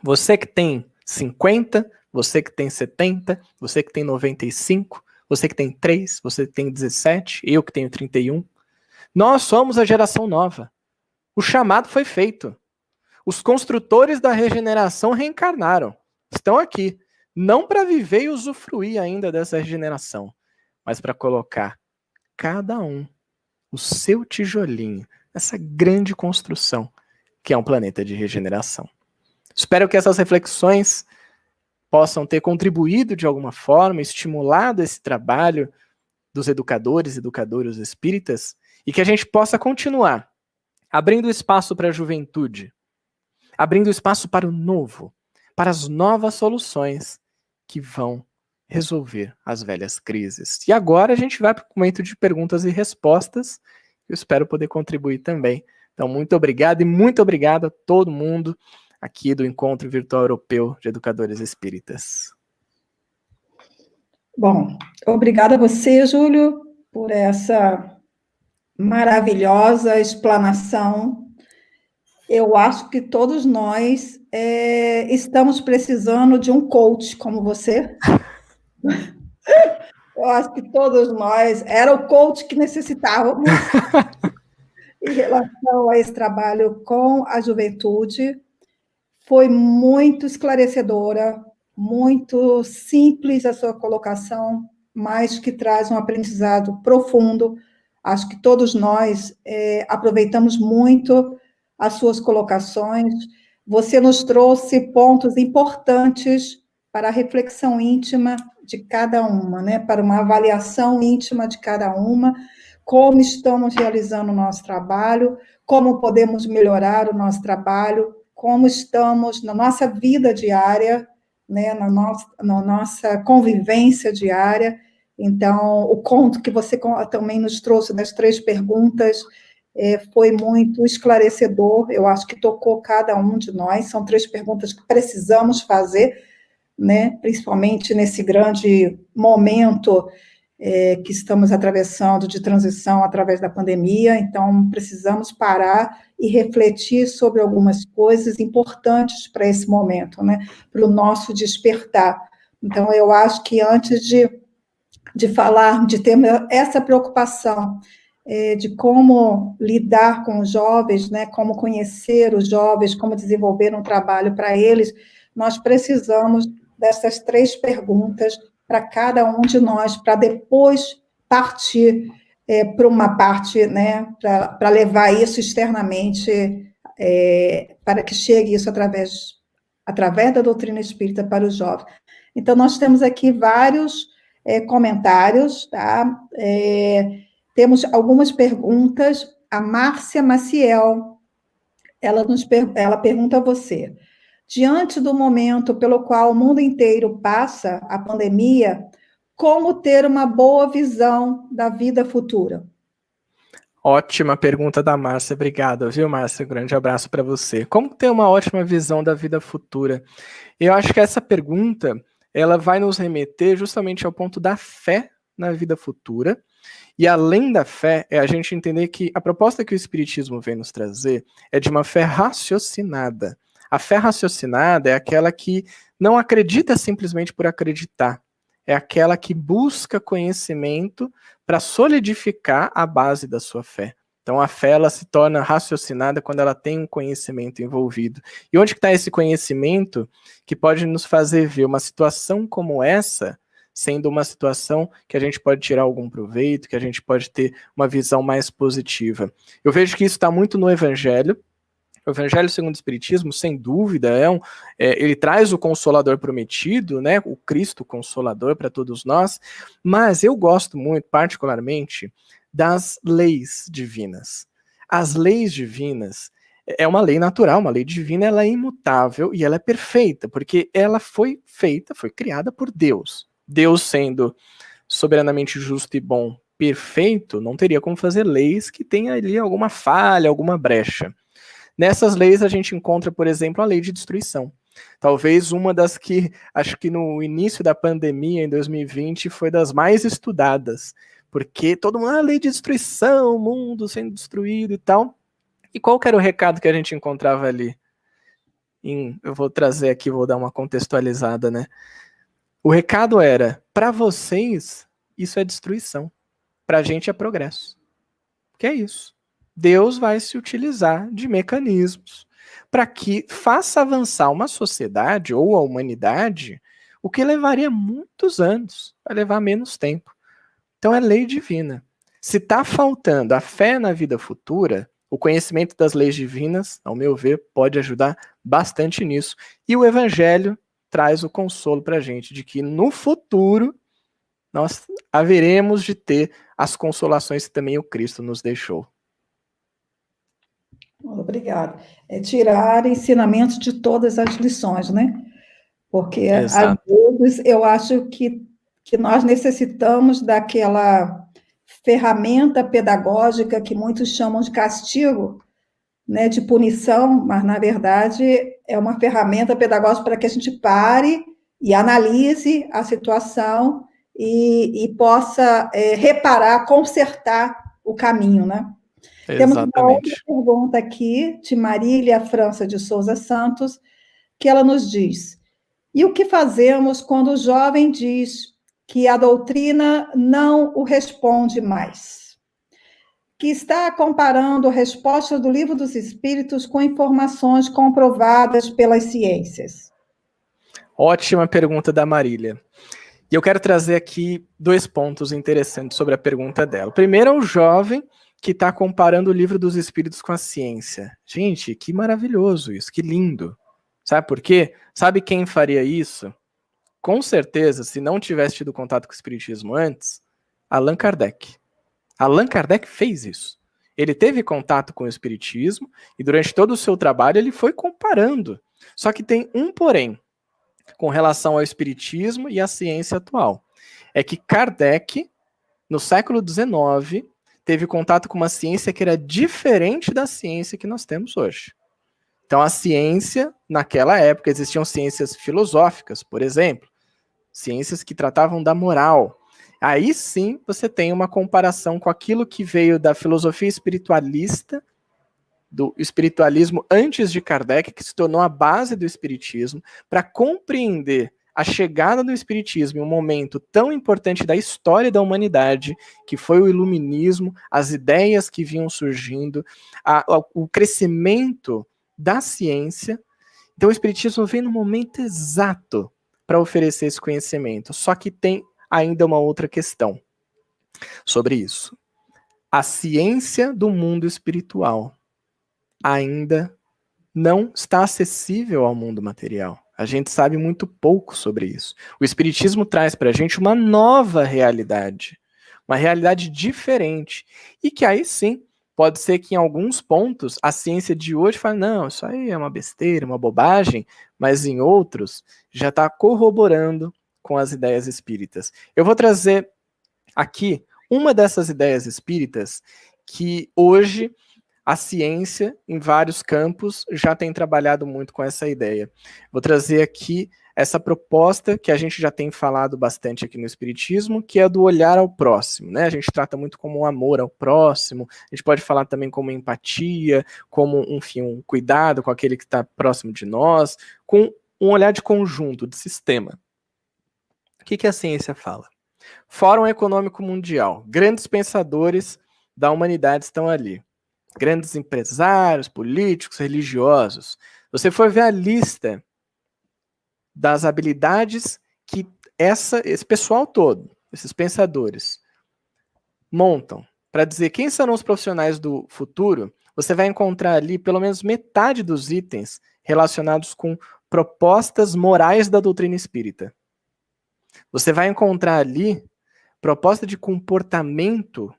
Você que tem 50, Você que tem 70, você que tem 95, você que tem 3, você que tem 17, eu que tenho 31. Nós somos a geração nova. O chamado foi feito. Os construtores da regeneração reencarnaram. Estão aqui. Não para viver e usufruir ainda dessa regeneração, mas para colocar cada um o seu tijolinho nessa grande construção que é um planeta de regeneração. Espero que essas reflexões possam ter contribuído de alguma forma, estimulado esse trabalho dos educadores e educadoras espíritas, e que a gente possa continuar abrindo espaço para a juventude, abrindo espaço para o novo, para as novas soluções que vão resolver as velhas crises. E agora a gente vai para o momento de perguntas e respostas. Eu espero poder contribuir também. Então, muito obrigado e muito obrigado a todo mundo aqui do Encontro Virtual Europeu de Educadores Espíritas. Bom, obrigada a você, Júlio, por essa maravilhosa explanação. Eu acho que todos nós estamos precisando de um coach como você. Eu acho que todos nós, era o coach que necessitávamos em relação a esse trabalho com a juventude. Foi muito esclarecedora, muito simples a sua colocação, mas que traz um aprendizado profundo. Acho que todos nós aproveitamos muito as suas colocações. Você nos trouxe pontos importantes para a reflexão íntima de cada uma, né? Para uma avaliação íntima de cada uma, como estamos realizando o nosso trabalho, como podemos melhorar o nosso trabalho, como estamos na nossa vida diária, né, na nossa convivência diária. Então, o conto que você também nos trouxe das 3 perguntas foi muito esclarecedor, eu acho que tocou cada um de nós, são 3 perguntas que precisamos fazer, né, principalmente nesse grande momento que estamos atravessando de transição através da pandemia, então precisamos parar e refletir sobre algumas coisas importantes para esse momento, né, para o nosso despertar. Então, eu acho que antes de falar, de ter essa preocupação de como lidar com os jovens, né, como conhecer os jovens, como desenvolver um trabalho para eles, nós precisamos dessas 3 perguntas para cada um de nós, para depois partir para uma parte, né, para levar isso externamente, para que chegue isso através da doutrina espírita para os jovens. Então, nós temos aqui vários comentários, tá? Temos algumas perguntas. A Márcia Maciel, ela pergunta a você: diante do momento pelo qual o mundo inteiro passa, a pandemia, como ter uma boa visão da vida futura? Ótima pergunta da Márcia, obrigado, viu, Márcia? Um grande abraço para você. Como ter uma ótima visão da vida futura? Eu acho que essa pergunta, ela vai nos remeter justamente ao ponto da fé na vida futura. E além da fé, é a gente entender que a proposta que o Espiritismo vem nos trazer é de uma fé raciocinada. A fé raciocinada é aquela que não acredita simplesmente por acreditar. É aquela que busca conhecimento para solidificar a base da sua fé. Então a fé ela se torna raciocinada quando ela tem um conhecimento envolvido. E onde está esse conhecimento que pode nos fazer ver uma situação como essa sendo uma situação que a gente pode tirar algum proveito, que a gente pode ter uma visão mais positiva? Eu vejo que isso está muito no Evangelho. O Evangelho segundo o Espiritismo, sem dúvida, ele traz o Consolador prometido, né, o Cristo Consolador para todos nós, mas eu gosto muito, particularmente, das leis divinas. As leis divinas é uma lei natural, uma lei divina, ela é imutável e ela é perfeita, porque ela foi feita, foi criada por Deus. Deus sendo soberanamente justo e bom, perfeito, não teria como fazer leis que tenham ali alguma falha, alguma brecha. Nessas leis a gente encontra, por exemplo, a lei de destruição. Talvez uma das que, acho que no início da pandemia, em 2020, foi das mais estudadas, porque todo mundo, a lei de destruição, o mundo sendo destruído e tal. E qual que era o recado que a gente encontrava ali? eu vou trazer aqui, vou dar uma contextualizada, né? O recado era, para vocês, isso é destruição. Para a gente é progresso. Que é isso. Deus vai se utilizar de mecanismos para que faça avançar uma sociedade ou a humanidade, o que levaria muitos anos, vai levar menos tempo. Então é lei divina. Se está faltando a fé na vida futura, o conhecimento das leis divinas, ao meu ver, pode ajudar bastante nisso. E o Evangelho traz o consolo para a gente de que no futuro nós haveremos de ter as consolações que também o Cristo nos deixou. Obrigada. É tirar ensinamentos de todas as lições, né? Porque, Exato. às vezes, eu acho que nós necessitamos daquela ferramenta pedagógica que muitos chamam de castigo, né, de punição, mas, na verdade, é uma ferramenta pedagógica para que a gente pare e analise a situação e possa reparar, consertar o caminho, né? Temos uma outra Exatamente. pergunta aqui, de Marília França de Souza Santos, que ela nos diz: e o que fazemos quando o jovem diz que a doutrina não o responde mais? Que está comparando a resposta do Livro dos Espíritos com informações comprovadas pelas ciências. Ótima pergunta da Marília. E eu quero trazer aqui 2 pontos interessantes sobre a pergunta dela. O primeiro é o jovem que está comparando o Livro dos Espíritos com a ciência. Gente, que maravilhoso isso, que lindo. Sabe por quê? Sabe quem faria isso? Com certeza, se não tivesse tido contato com o Espiritismo antes, Allan Kardec. Allan Kardec fez isso. Ele teve contato com o Espiritismo e durante todo o seu trabalho ele foi comparando. Só que tem um porém com relação ao Espiritismo e à ciência atual. É que Kardec, no século XIX, teve contato com uma ciência que era diferente da ciência que nós temos hoje. Então, a ciência, naquela época, existiam ciências filosóficas, por exemplo, ciências que tratavam da moral. Aí sim, você tem uma comparação com aquilo que veio da filosofia espiritualista, do espiritualismo antes de Kardec, que se tornou a base do espiritismo, para compreender a chegada do espiritismo em um momento tão importante da história da humanidade, que foi o iluminismo, as ideias que vinham surgindo, o crescimento da ciência. Então o espiritismo vem no momento exato para oferecer esse conhecimento. Só que tem ainda uma outra questão sobre isso. A ciência do mundo espiritual ainda não está acessível ao mundo material. A gente sabe muito pouco sobre isso. O Espiritismo traz para a gente uma nova realidade, uma realidade diferente, e que aí sim, pode ser que em alguns pontos a ciência de hoje fale, não, isso aí é uma besteira, uma bobagem, mas em outros já está corroborando com as ideias espíritas. Eu vou trazer aqui uma dessas ideias espíritas que hoje a ciência, em vários campos, já tem trabalhado muito com essa ideia. Vou trazer aqui essa proposta que a gente já tem falado bastante aqui no Espiritismo, que é do olhar ao próximo, né? A gente trata muito como um amor ao próximo, a gente pode falar também como empatia, como, enfim, um cuidado com aquele que está próximo de nós, com um olhar de conjunto, de sistema. O que a ciência fala? Fórum Econômico Mundial, grandes pensadores da humanidade estão ali. Grandes empresários, políticos, religiosos. Você for ver a lista das habilidades que esse pessoal todo, esses pensadores, montam para dizer quem serão os profissionais do futuro, você vai encontrar ali pelo menos metade dos itens relacionados com propostas morais da doutrina espírita. Você vai encontrar ali proposta de comportamento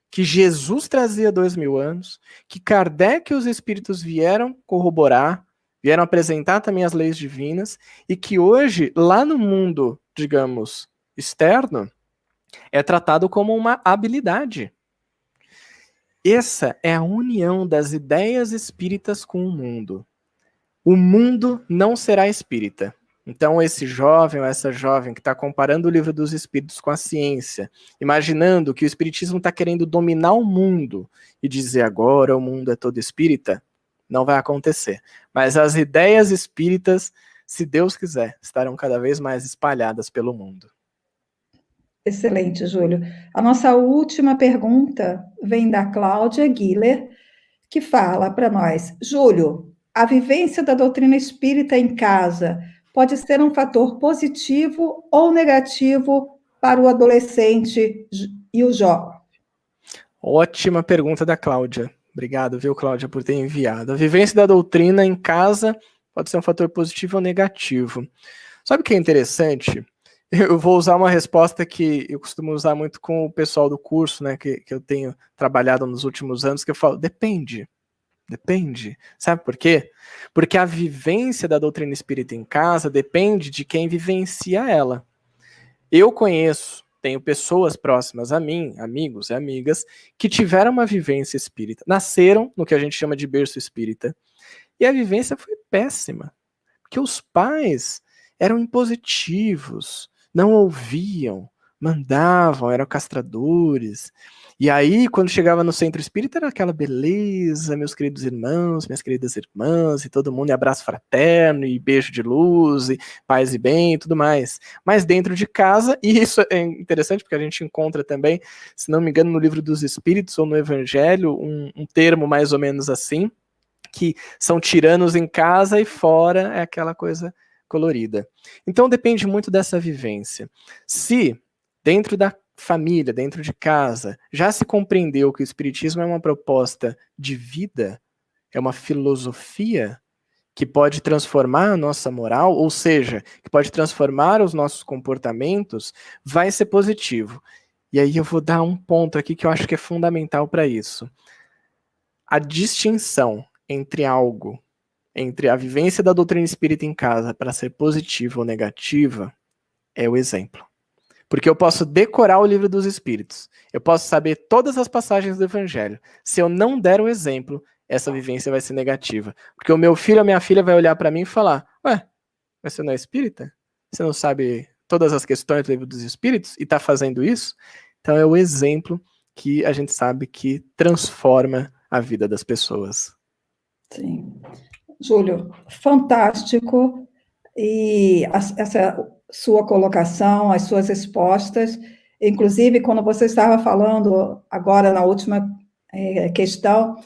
que Jesus trazia 2000 anos, que Kardec e os espíritos vieram corroborar, vieram apresentar também as leis divinas, e que hoje, lá no mundo, digamos, externo, é tratado como uma habilidade. Essa é a união das ideias espíritas com o mundo. O mundo não será espírita. Então, esse jovem ou essa jovem que está comparando o Livro dos Espíritos com a ciência, imaginando que o espiritismo está querendo dominar o mundo e dizer agora o mundo é todo espírita, não vai acontecer. Mas as ideias espíritas, se Deus quiser, estarão cada vez mais espalhadas pelo mundo. Excelente, Júlio. A nossa última pergunta vem da Cláudia Guiller, que fala para nós: Júlio, a vivência da doutrina espírita em casa pode ser um fator positivo ou negativo para o adolescente e o jovem? Ótima pergunta da Cláudia. Obrigado, viu, Cláudia, por ter enviado. A vivência da doutrina em casa pode ser um fator positivo ou negativo. Sabe o que é interessante? Eu vou usar uma resposta que eu costumo usar muito com o pessoal do curso, né, que eu tenho trabalhado nos últimos anos, que eu falo, depende. Depende. Sabe por quê? Porque a vivência da doutrina espírita em casa depende de quem vivencia ela. Eu conheço, tenho pessoas próximas a mim, amigos e amigas, que tiveram uma vivência espírita, nasceram no que a gente chama de berço espírita, e a vivência foi péssima, porque os pais eram impositivos, não ouviam, mandavam, eram castradores. E aí, quando chegava no centro espírita, era aquela beleza, meus queridos irmãos, minhas queridas irmãs, e todo mundo, e abraço fraterno, e beijo de luz, e paz e bem, e tudo mais. Mas dentro de casa, e isso é interessante, porque a gente encontra também, se não me engano, no Livro dos Espíritos, ou no Evangelho, um termo mais ou menos assim, que são tiranos em casa e fora é aquela coisa colorida. Então depende muito dessa vivência. Se dentro da família, dentro de casa, já se compreendeu que o espiritismo é uma proposta de vida, é uma filosofia que pode transformar a nossa moral, ou seja, que pode transformar os nossos comportamentos, vai ser positivo. E aí eu vou dar um ponto aqui que eu acho que é fundamental para isso. A distinção entre a vivência da doutrina espírita em casa para ser positiva ou negativa, é o exemplo. Porque eu posso decorar o Livro dos Espíritos, eu posso saber todas as passagens do Evangelho. Se eu não der o exemplo, essa vivência vai ser negativa. Porque o meu filho ou a minha filha vai olhar para mim e falar, ué, mas você não é espírita? Você não sabe todas as questões do Livro dos Espíritos e está fazendo isso? Então é o exemplo que a gente sabe que transforma a vida das pessoas. Sim. Júlio, fantástico. E essa sua colocação, as suas respostas, inclusive quando você estava falando agora na última questão,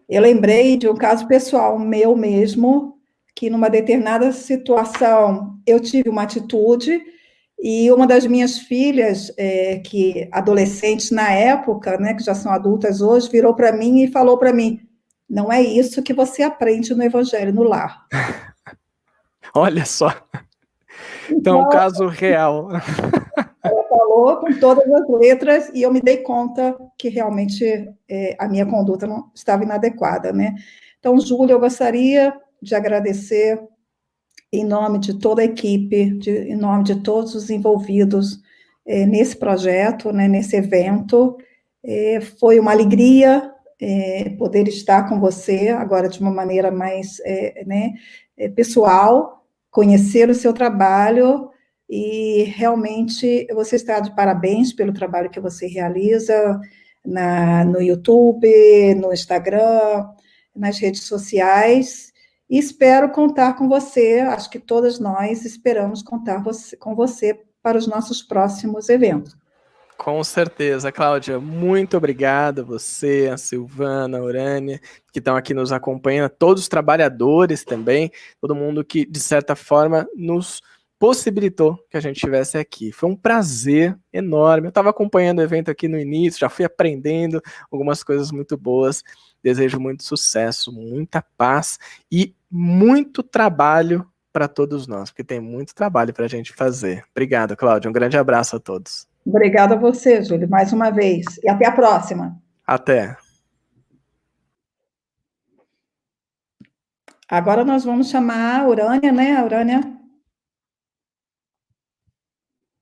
eu lembrei de um caso pessoal meu mesmo, que numa determinada situação eu tive uma atitude e uma das minhas filhas, que adolescentes na época, né, que já são adultas hoje, virou para mim e falou para mim: não é isso que você aprende no Evangelho no lar. Olha só. Então, um caso real. Ela falou com todas as letras e eu me dei conta que realmente a minha conduta não estava inadequada, né? Então, Júlia, eu gostaria de agradecer em nome de toda a equipe, em nome de todos os envolvidos nesse projeto, né, nesse evento. Foi uma alegria poder estar com você, agora de uma maneira mais pessoal, conhecer o seu trabalho, e realmente você está de parabéns pelo trabalho que você realiza no YouTube, no Instagram, nas redes sociais, e espero contar com você, acho que todas nós esperamos contar com você para os nossos próximos eventos. Com certeza, Cláudia, muito obrigado a você, a Silvana, a Urânia, que estão aqui nos acompanhando, todos os trabalhadores também, todo mundo que, de certa forma, nos possibilitou que a gente estivesse aqui. Foi um prazer enorme. Eu estava acompanhando o evento aqui no início, já fui aprendendo algumas coisas muito boas. Desejo muito sucesso, muita paz e muito trabalho para todos nós, porque tem muito trabalho para a gente fazer. Obrigado, Cláudia. Um grande abraço a todos. Obrigada a você, Júlio, mais uma vez. E até a próxima. Até. Agora nós vamos chamar a Urânia, né? A Urânia